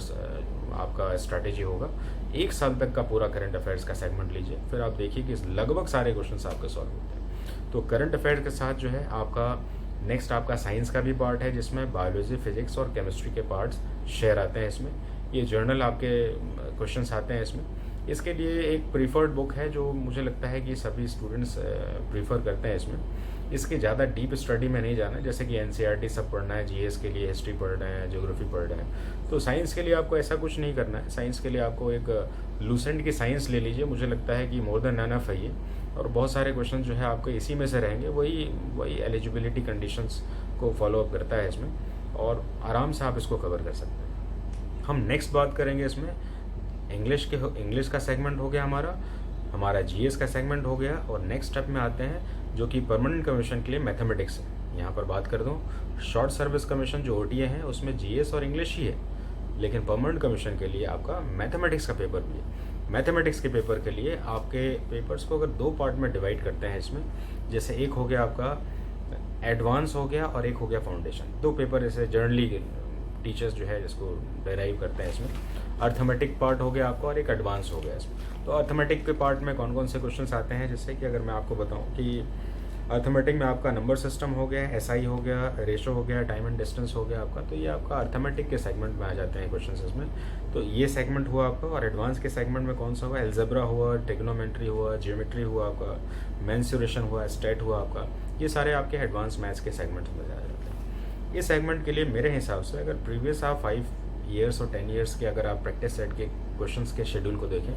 A: आपका स्ट्रैटेजी होगा। 1 साल तक का पूरा करंट अफेयर्स का सेगमेंट लीजिए, फिर आप देखिए कि लगभग सारे क्वेश्चन आपके सॉल्व होते हैं। तो करंट अफेयर्स के साथ जो है आपका नेक्स्ट आपका साइंस का भी पार्ट है, जिसमें बायोलॉजी, फिजिक्स और केमिस्ट्री के पार्ट्स शेयर आते हैं इसमें। ये जर्नल आपके क्वेश्चंस आते हैं इसमें। इसके लिए एक प्रीफर्ड बुक है जो मुझे लगता है कि सभी स्टूडेंट्स प्रीफर करते हैं इसमें। इसके ज़्यादा डीप स्टडी में नहीं जाना है, जैसे कि एनसीईआरटी सब पढ़ना है, जीएस के लिए हिस्ट्री पढ़ रहे हैं, ज्योग्राफी पढ़ रहे हैं। तो साइंस के लिए आपको ऐसा कुछ नहीं करना है। साइंस के लिए आपको एक लूसेंट की साइंस ले लीजिए, मुझे लगता है कि मोर देन एनफ है ये। और बहुत सारे क्वेश्चन जो है आपको इसी में से रहेंगे, वही एलिजिबिलिटी कंडीशंस को फॉलो अप करता है इसमें, और आराम से आप इसको कवर कर सकते हैं। हम नेक्स्ट बात करेंगे इसमें इंग्लिश का सेगमेंट हो गया, हमारा जीएस का सेगमेंट हो गया, और नेक्स्ट स्टेप में आते हैं जो कि परमानेंट कमीशन के लिए मैथमेटिक्स है। यहाँ पर बात कर दूँ, शॉर्ट सर्विस कमीशन जो ओटीए हैं उसमें जीएस और इंग्लिश ही है, लेकिन परमानेंट कमीशन के लिए आपका मैथमेटिक्स का पेपर भी है। मैथमेटिक्स के पेपर के लिए आपके पेपर्स को अगर 2 पार्ट में डिवाइड करते हैं इसमें, जैसे एक हो गया आपका एडवांस हो गया और एक हो गया फाउंडेशन, 2 पेपर ऐसे जनरली टीचर्स जो है इसको डेराइव करते हैं इसमें। अर्थमेटिक पार्ट हो गया आपका और एक एडवांस हो गया इसमें। तो अर्थमेटिक के पार्ट में कौन कौन से क्वेश्चंस आते हैं, जैसे कि अगर मैं आपको बताऊं कि अर्थमेटिक में आपका नंबर सिस्टम हो गया, एसआई हो गया, रेशो हो गया, टाइम एंड डिस्टेंस हो गया आपका, तो ये आपका अर्थमेटिक के सेगमेंट में आ जाते हैं क्वेश्चंस इसमें। तो ये सेगमेंट हुआ आपका। और एडवांस के सेगमेंट में कौन सा हुआ, एल्जेब्रा हुआ, ट्रिग्नोमेट्री हुआ, ज्योमेट्री हुआ आपका, मेंसुरेशन हुआ, स्टेट हुआ आपका, ये सारे आपके एडवांस मैथ्स के सेगमेंट में आ जाते हैं। इस सेगमेंट के लिए मेरे हिसाब से अगर प्रीवियस आप 5 ईयर्स और 10 ईयर्स के अगर आप प्रैक्टिस सेट के क्वेश्चंस के शेड्यूल को देखें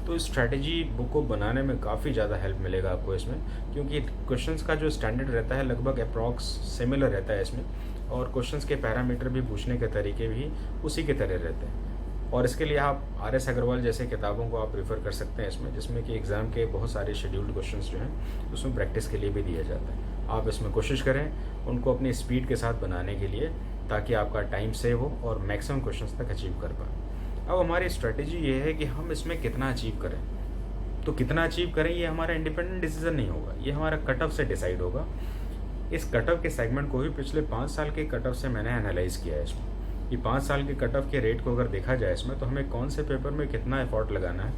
A: तो स्ट्रैटेजी बुक को बनाने में काफ़ी ज़्यादा हेल्प मिलेगा आपको इसमें, क्योंकि क्वेश्चंस का जो स्टैंडर्ड रहता है लगभग अप्रॉक्स सिमिलर रहता है इसमें, और क्वेश्चंस के पैरामीटर भी पूछने के तरीके भी उसी के तरह रहते हैं। और इसके लिए आप RS अग्रवाल जैसे किताबों को आप प्रेफर कर सकते हैं इसमें, जिसमें कि एग्ज़ाम के बहुत सारे शेड्यूल्ड क्वेश्चंस जो हैं उसमें प्रैक्टिस के लिए भी दिया जाता है। आप इसमें कोशिश करें उनको अपनी स्पीड के साथ बनाने के लिए, ताकि आपका टाइम सेव हो और मैक्सिमम क्वेश्चंस तक अचीव कर पाएँ। अब हमारी स्ट्रेटजी ये है कि हम इसमें कितना अचीव करें। तो कितना अचीव करें ये हमारा इंडिपेंडेंट डिसीजन नहीं होगा, ये हमारा कट ऑफ से डिसाइड होगा। इस कट ऑफ के सेगमेंट को भी पिछले 5 साल के कट ऑफ से मैंने एनालाइज किया है इसमें, कि 5 साल के कट ऑफ के रेट को अगर देखा जाए इसमें, तो हमें कौन से पेपर में कितना एफर्ट लगाना है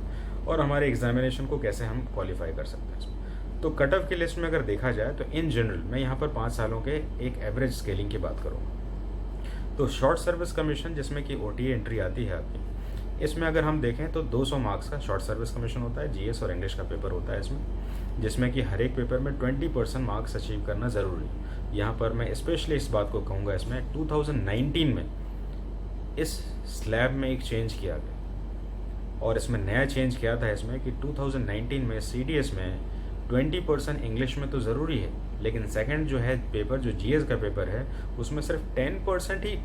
A: और हमारे एग्जामिनेशन को कैसे हम क्वालिफाई कर सकते हैं इसमें। तो कट ऑफ की लिस्ट में अगर देखा जाए तो इन जनरल मैं यहाँ पर 5 सालों के एक एवरेज स्केलिंग की बात करूँगा। तो शॉर्ट सर्विस कमीशन जिसमें कि OTA एंट्री आती है आपकी, इसमें अगर हम देखें तो 200 मार्क्स का शॉर्ट सर्विस कमीशन होता है। GS और इंग्लिश का पेपर होता है इसमें, जिसमें कि हर एक पेपर में 20% मार्क्स अचीव करना ज़रूरी है। यहाँ पर मैं स्पेशली इस बात को कहूँगा, इसमें 2019 में इस स्लैब में एक चेंज किया गया, और इसमें नया चेंज किया था इसमें कि 2019 में CDS में 20% इंग्लिश में तो ज़रूरी है, लेकिन सेकंड जो है पेपर जो GS का पेपर है उसमें सिर्फ 10% ही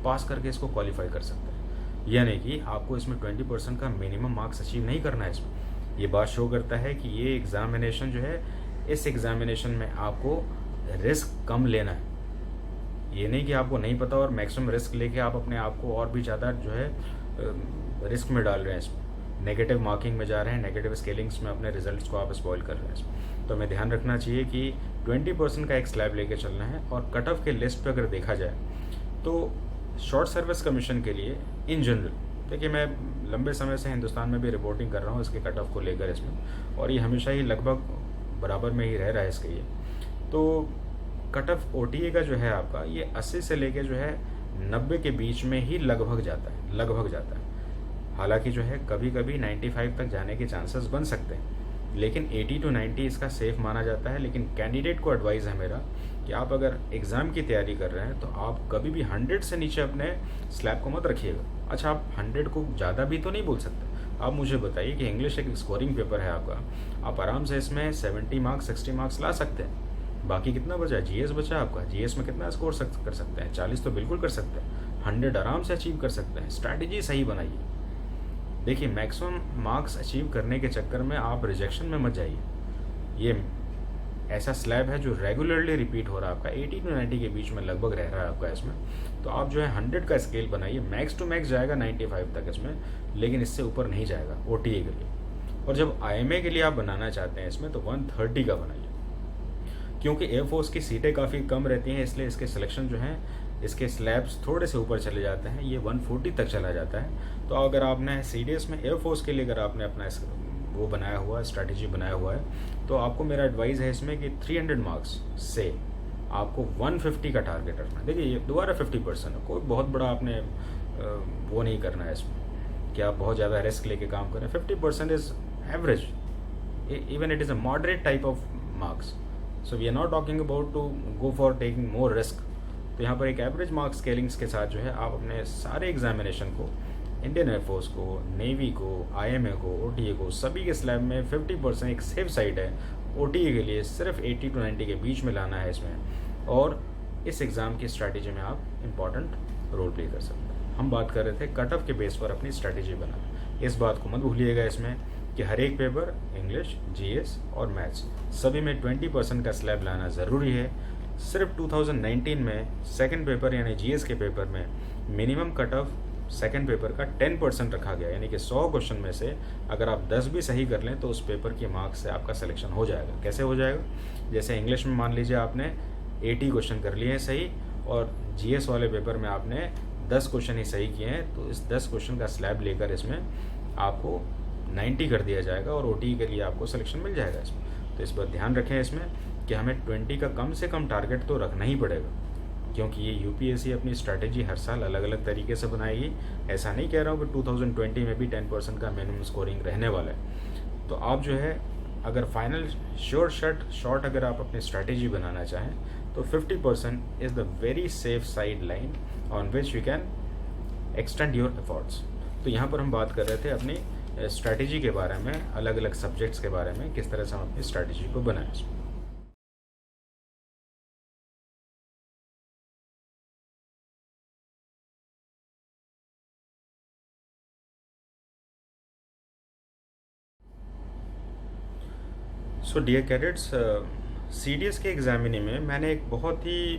A: पास करके इसको क्वालिफाई कर सकते हैं। यानी कि आपको इसमें 20% का मिनिमम मार्क्स अचीव नहीं करना है इसमें। ये बात शो करता है कि ये एग्जामिनेशन जो है, इस एग्जामिनेशन में आपको रिस्क कम लेना है। ये नहीं कि आपको नहीं पता और मैक्सिमम रिस्क लेके आप अपने आप को और भी ज़्यादा जो है रिस्क में डाल रहे हैं इसमें, नेगेटिव मार्किंग में जा रहे हैं, नेगेटिव स्केलिंग्स में अपने रिजल्ट्स को आप स्पॉइल कर रहे हैं इसमें। तो हमें ध्यान रखना चाहिए कि 20% का एक स्लैब लेके चलना है। और कट ऑफ के लिस्ट पे अगर देखा जाए तो शॉर्ट सर्विस कमीशन के लिए इन जनरल, देखिए मैं लंबे समय से हिंदुस्तान में भी रिपोर्टिंग कर रहा हूँ इसके कट ऑफ को लेकर इसमें, और ये हमेशा ही लगभग बराबर में ही रह रहा है इसके ये। तो कट ऑफ OTA का जो है आपका, ये 80 से लेके जो है 90 के बीच में ही लगभग जाता है। हालांकि जो है कभी कभी 95 तक जाने के चांसेस बन सकते हैं, लेकिन 80 to 90 इसका सेफ माना जाता है। लेकिन कैंडिडेट को एडवाइस है मेरा कि आप अगर एग्ज़ाम की तैयारी कर रहे हैं तो आप कभी भी 100 से नीचे अपने स्लैब को मत रखिएगा। अच्छा, आप 100 को ज़्यादा भी तो नहीं बोल सकते। आप मुझे बताइए कि इंग्लिश एक स्कोरिंग पेपर है आपका, आप आराम से इसमें 70 मार्क्स 60 मार्क्स ला सकते हैं। बाकी कितना बचा, GS बचा आपका, GS में कितना स्कोर कर सकते हैं, 40 तो बिल्कुल कर सकते हैं, 100 आराम से अचीव कर सकते हैं। स्ट्रैटेजी सही बनाइए। देखिए, मैक्सिमम मार्क्स अचीव करने के चक्कर में आप रिजेक्शन में मत जाइए। ये ऐसा स्लैब है जो रेगुलरली रिपीट हो रहा है आपका, 80 to 90 के बीच में लगभग रह रहा है आपका इसमें। तो आप जो है 100 का स्केल बनाइए, मैक्स टू मैक्स जाएगा 95 तक इसमें, लेकिन इससे ऊपर नहीं जाएगा OTA के लिए। और जब IMA के लिए आप बनाना चाहते हैं इसमें तो 130 का बनाइए, क्योंकि एयरफोर्स की सीटें काफ़ी कम रहती हैं, इसलिए इसके सिलेक्शन जो हैं, इसके स्लैब्स थोड़े से ऊपर चले जाते हैं, ये 140 तक चला जाता है। तो अगर आपने CDS में एयरफोर्स के लिए अगर आपने अपना वो बनाया हुआ है, स्ट्रैटेजी बनाया हुआ है, तो आपको मेरा एडवाइस है इसमें कि 300 मार्क्स से आपको 150 का टारगेट रखना है। देखिए, ये दोबारा 50% है, कोई बहुत बड़ा आपने वो नहीं करना है इसमें कि आप बहुत ज़्यादा रिस्क लेके काम करें। 50% is average, even it is a moderate type of marks. So we are not talking about to go for taking more risk. तो यहाँ पर एक एवरेज मार्क्स स्केलिंग्स के साथ जो है आप अपने सारे एग्जामिनेशन को, इंडियन एयरफोर्स को, नेवी को, IMA को, OTA को, सभी के स्लैब में 50% एक सेफ साइड है। OTA के लिए सिर्फ 80 to 90 के बीच में लाना है इसमें, और इस एग्ज़ाम की स्ट्रैटेजी में आप इम्पॉर्टेंट रोल प्ले कर सकते हैं। हम बात कर रहे थे कट ऑफ के बेस पर अपनी स्ट्रैटेजी बनाना। इस बात को मत भूलिएगा इसमें कि हर एक पेपर इंग्लिश, GS और मैथ्स सभी में 20% का स्लैब लाना ज़रूरी है। सिर्फ 2019 में सेकंड पेपर यानी GS के पेपर में minimum cut off second paper का 10% रखा गया, यानी कि 100 क्वेश्चन में से अगर आप 10 भी सही कर लें तो उस पेपर के मार्क्स से आपका सिलेक्शन हो जाएगा। कैसे हो जाएगा? जैसे इंग्लिश में मान लीजिए आपने 80 क्वेश्चन कर लिए हैं सही, और जीएस वाले पेपर में आपने 10 क्वेश्चन ही सही किए हैं, तो इस 10 क्वेश्चन का स्लैब लेकर इसमें आपको 90 कर दिया जाएगा और ओटी के लिए आपको सिलेक्शन मिल जाएगा इसमें। तो इस पर ध्यान रखें इसमें कि हमें 20 का कम से कम टारगेट तो रखना ही पड़ेगा, क्योंकि ये यूपीएससी अपनी स्ट्रैटेजी हर साल अलग अलग तरीके से बनाएगी। ऐसा नहीं कह रहा हूँ कि 2020 में भी 10% का मिनिमम स्कोरिंग रहने वाला है। तो आप जो है अगर फाइनल शॉर्ट अगर आप अपनी स्ट्रैटेजी बनाना चाहें तो 50% is the very safe side line on which you can extend your efforts. तो यहाँ पर हम बात कर रहे थे अपनी स्ट्रैटेजी के बारे में, अलग अलग सब्जेक्ट्स के बारे में, किस तरह से हम अपनी स्ट्रैटेजी को बनाएं। सो डियर कैडेट्स, सीडीएस के एग्जामिनी में मैंने एक बहुत ही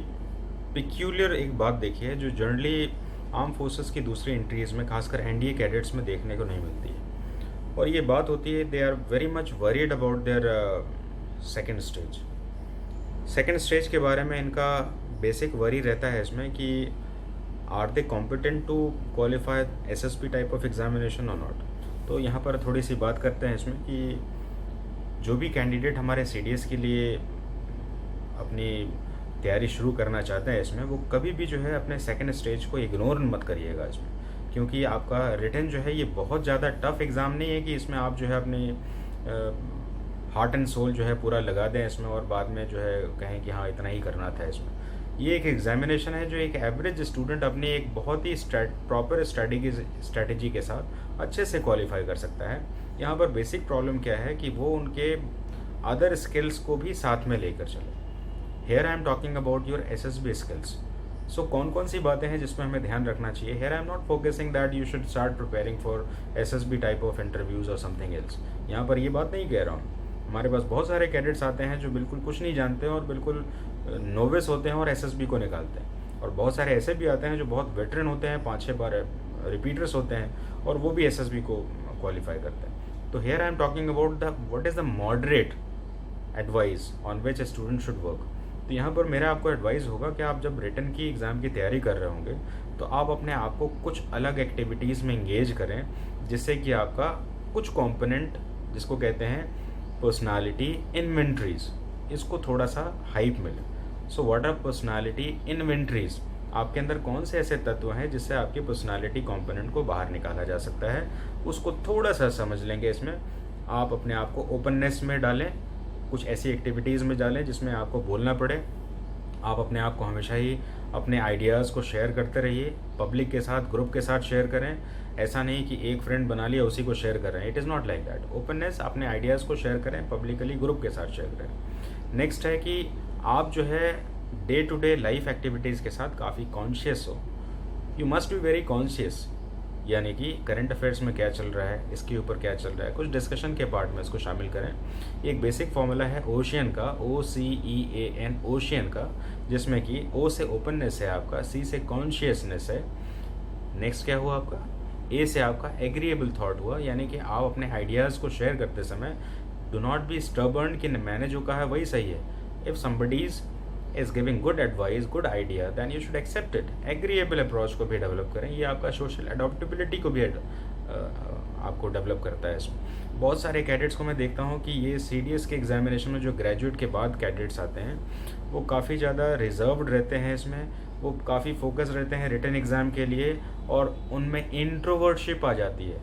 A: पिक्यूलियर एक बात देखी है जो जनरली आर्म फोर्सेस की दूसरी एंट्रीज़ में, खासकर एनडीए कैडेट्स में देखने को नहीं मिलती है। और ये बात होती है, they are very much worried about their second stage के बारे में इनका बेसिक वरी रहता है इसमें कि are they competent to qualify SSB type of examination और नॉट। तो यहाँ पर थोड़ी सी बात करते हैं इसमें कि जो भी कैंडिडेट हमारे सीडीएस के लिए अपनी तैयारी शुरू करना चाहते हैं इसमें, वो कभी भी जो है अपने सेकंड स्टेज को इग्नोर मत करिएगा इसमें, क्योंकि आपका रिटन जो है ये बहुत ज़्यादा टफ एग्ज़ाम नहीं है कि इसमें आप जो है अपनी हार्ट एंड सोल जो है पूरा लगा दें इसमें और बाद में जो है कहें कि हाँ इतना ही करना था इसमें। ये एक एग्जामिनेशन है जो एक एवरेज स्टूडेंट अपनी एक बहुत ही प्रॉपर स्ट्रैटेजी के साथ अच्छे से क्वालिफाई कर सकता है। यहाँ पर बेसिक प्रॉब्लम क्या है कि वो उनके अदर स्किल्स को भी साथ में लेकर चले। Here I am talking about your SSB skills. So कौन कौन सी बातें हैं जिसमें हमें ध्यान रखना चाहिए। Hair I am not focusing that you should start preparing for SSB type of interviews और समथिंग एल्स। यहाँ पर ये बात नहीं कह रहा हूँ। हमारे पास बहुत सारे कैडेट्स आते हैं जो बिल्कुल कुछ नहीं जानते हैं और बिल्कुल नोविस होते हैं और एसएसबी को निकालते हैं, और बहुत सारे ऐसे भी आते हैं जो बहुत वेटरन होते हैं, 5-6 बार रिपीटर्स होते हैं और वो भी एसएसबी को क्वालिफाई करते हैं। तो hair I am talking about the what is the moderate advice on which a student should work. तो यहाँ पर मेरा आपको एडवाइस होगा कि आप जब रिटन की एग्ज़ाम की तैयारी कर रहे होंगे तो आप अपने आप को कुछ अलग एक्टिविटीज़ में इंगेज करें, जिससे कि आपका कुछ कंपोनेंट जिसको कहते हैं पर्सनालिटी इन्वेंट्रीज, इसको थोड़ा सा हाइप मिले। So what are personality inventories? आपके अंदर कौन से ऐसे तत्व हैं जिससे आपके पर्सनालिटी कंपोनेंट को बाहर निकाला जा सकता है, उसको थोड़ा सा समझ लेंगे इसमें। आप अपने आप को ओपननेस में डालें, कुछ ऐसी एक्टिविटीज़ में डालें जिसमें आपको बोलना पड़े। आप अपने आप को हमेशा ही अपने आइडियाज़ को शेयर करते रहिए, पब्लिक के साथ, ग्रुप के साथ शेयर करें। ऐसा नहीं कि एक फ्रेंड बना लिया उसी को शेयर कर रहे हैं, it is not like that. Openness, अपने आइडियाज़ को शेयर करें, पब्लिकली ग्रुप के साथ शेयर करें। नेक्स्ट है कि आप जो है day to day life activities के साथ काफ़ी कॉन्शियस हो। You must be very conscious, यानी कि करंट अफेयर्स में क्या चल रहा है, इसके ऊपर क्या चल रहा है, कुछ डिस्कशन के पार्ट में इसको शामिल करें। एक बेसिक फॉर्मूला है ओशियन का, OCEAN, ओशियन का, जिसमें कि O से ओपननेस है आपका, C से कॉन्शियसनेस है, नेक्स्ट क्या हुआ आपका, A से आपका एग्रीएबल थॉट हुआ, यानी कि आप अपने आइडियाज़ को शेयर करते समय डू नॉट बी स्टबर्न कि मैंने जो कहा है वही सही है। If somebody's is giving good advice, good idea, then you should accept it। Agreeable approach को भी डेवलप करें, ये आपका सोशल अडोप्टेबिलिटी को भी आपको डेवलप करता है। इसमें बहुत सारे कैडेट्स को मैं देखता हूँ कि ये सीडीएस के एग्जामिनेशन में जो ग्रेजुएट के बाद कैडेट्स आते हैं वो काफ़ी ज़्यादा रिजर्व्ड रहते हैं, इसमें वो काफ़ी फोकस रहते हैं रिटन एग्ज़ाम के लिए, और उनमें इंट्रोवर्टशिप आ जाती है।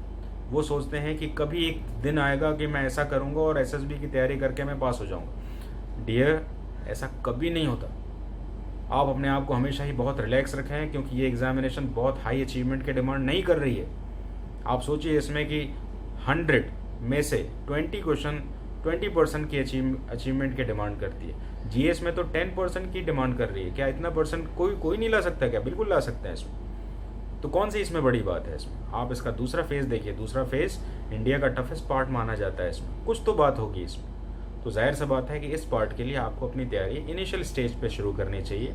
A: वो सोचते हैं कि कभी एक दिन आएगा कि मैं ऐसा करूँगा और एसएसबी की तैयारी करके मैं पास हो जाऊँगा। डियर, ऐसा कभी नहीं होता। आप अपने आप को हमेशा ही बहुत रिलैक्स रखें, क्योंकि ये एग्जामिनेशन बहुत हाई अचीवमेंट की डिमांड नहीं कर रही है। आप सोचिए इसमें कि 100 में से 20 क्वेश्चन 20% की अचीवमेंट की डिमांड करती है। जीएस में तो 10% की डिमांड कर रही है। क्या इतना परसेंट कोई नहीं ला सकता क्या? बिल्कुल ला सकते हैं इसमें। तो कौन सी इसमें बड़ी बात है? इसमें आप इसका दूसरा फेज़ देखिए। दूसरा फेज़ इंडिया का टफेस्ट पार्ट माना जाता है। इसमें कुछ तो बात होगी इसमें। तो जाहिर सा बात है कि इस पार्ट के लिए आपको अपनी तैयारी इनिशियल स्टेज पे शुरू करनी चाहिए।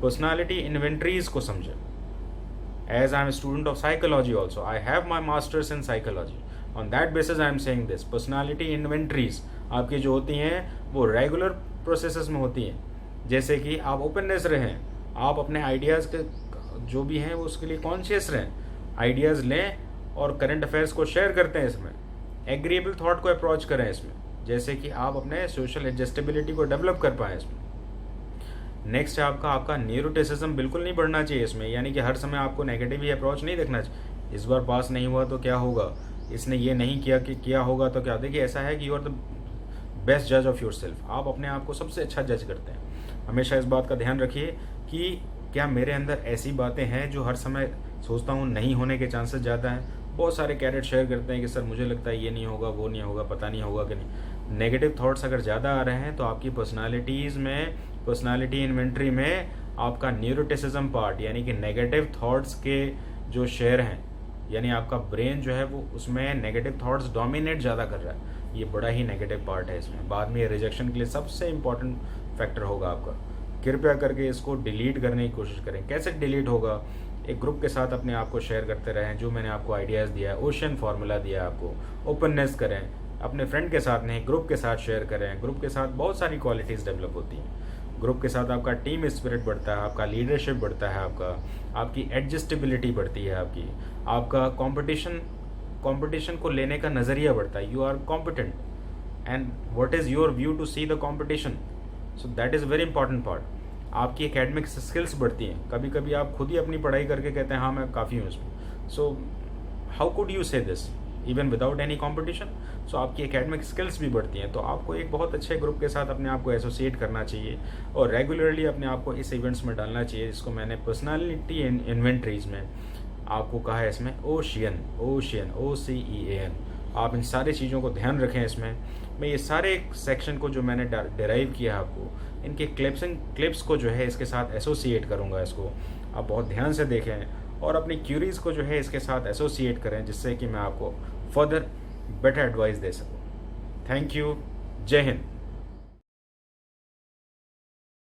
A: पर्सनालिटी इन्वेंट्रीज को समझें। as I am a student of psychology also. I have my masters in psychology. On that basis I am saying this. Personality inventories आपकी जो होती हैं वो रेगुलर प्रोसेसेस में होती हैं, जैसे कि आप ओपननेस रहें, आप अपने आइडियाज़ के जो भी हैं वो उसके लिए कॉन्शियस रहें, आइडियाज़ लें और करंट अफेयर्स को शेयर करते हैं इसमें, एग्रीएबल थॉट को अप्रोच करें इसमें, जैसे कि आप अपने सोशल एडजस्टेबिलिटी को डेवलप कर पाएँ इसमें। नेक्स्ट है आपका न्यूरोटिसिज्म बिल्कुल नहीं बढ़ना चाहिए इसमें, यानी कि हर समय आपको नेगेटिव ही अप्रोच नहीं देखना चाहिए। इस बार पास नहीं हुआ तो क्या होगा, इसने ये नहीं किया कि किया होगा तो क्या। देखिए ऐसा है कि यू आर द बेस्ट जज ऑफ योर सेल्फ, आप अपने आप को सबसे अच्छा जज करते हैं। हमेशा इस बात का ध्यान रखिए कि क्या मेरे अंदर ऐसी बातें हैं जो हर समय सोचता हूँ नहीं होने के चांसेस ज़्यादा हैं। बहुत सारे कैरेट शेयर करते हैं कि सर मुझे लगता है ये नहीं होगा, वो नहीं होगा, पता नहीं होगा कि नहीं। नेगेटिव थॉट्स अगर ज़्यादा आ रहे हैं तो आपकी पर्सनालिटीज़ में, पर्सनालिटी इन्वेंट्री में आपका न्यूरोटिसिज्म पार्ट यानी कि नेगेटिव थॉट्स के जो शेयर हैं, यानी आपका ब्रेन जो है वो उसमें नेगेटिव थॉट्स डोमिनेट ज़्यादा कर रहा है, ये बड़ा ही नेगेटिव पार्ट है इसमें। बाद में ये रिजेक्शन के लिए सबसे इम्पॉर्टेंट फैक्टर होगा आपका। कृपया करके इसको डिलीट करने की कोशिश करें। कैसे डिलीट होगा, एक ग्रुप के साथ अपने आप को शेयर करते रहें, जो मैंने आपको आइडियाज़ दिया है, ओशन फार्मूला दिया है आपको, ओपननेस करें, अपने फ्रेंड के साथ नहीं ग्रुप के साथ शेयर करें। ग्रुप के साथ बहुत सारी क्वालिटीज़ डेवलप होती हैं। ग्रुप के साथ आपका टीम स्पिरिट बढ़ता है, आपका लीडरशिप बढ़ता है, आपकी एडजस्टेबिलिटी बढ़ती है, आपका कंपटीशन को लेने का नज़रिया बढ़ता है। You are competent and what is your view to see the competition, so that is very important part. आपकी एकेडमिक स्किल्स बढ़ती हैं। कभी कभी आप खुद ही अपनी पढ़ाई करके कहते हैं हाँ मैं काफ़ी हूँ इसमें, so how could you say this even without any competition. So आपकी एकेडमिक स्किल्स भी बढ़ती हैं। तो आपको एक बहुत अच्छे ग्रुप के साथ अपने आप को एसोसिएट करना चाहिए और रेगुलरली अपने आप को इस इवेंट्स में डालना चाहिए, जिसको मैंने पर्सनालिटी इन्वेंट्रीज में आपको कहा है। इसमें ओशियन OCEAN, आप इन सारी चीज़ों को ध्यान रखें। इसमें मैं ये सारे सेक्शन को जो मैंने डिराइव किया है आपको, इनके क्लिप्स को जो है इसके साथ एसोसिएट करूँगा। इसको आप बहुत ध्यान से देखें और अपनी क्यूरीज़ को जो है इसके साथ एसोसिएट करें, जिससे कि मैं आपको फर्दर बेटर एडवाइस दे सकूँ। Thank you. जय हिंद।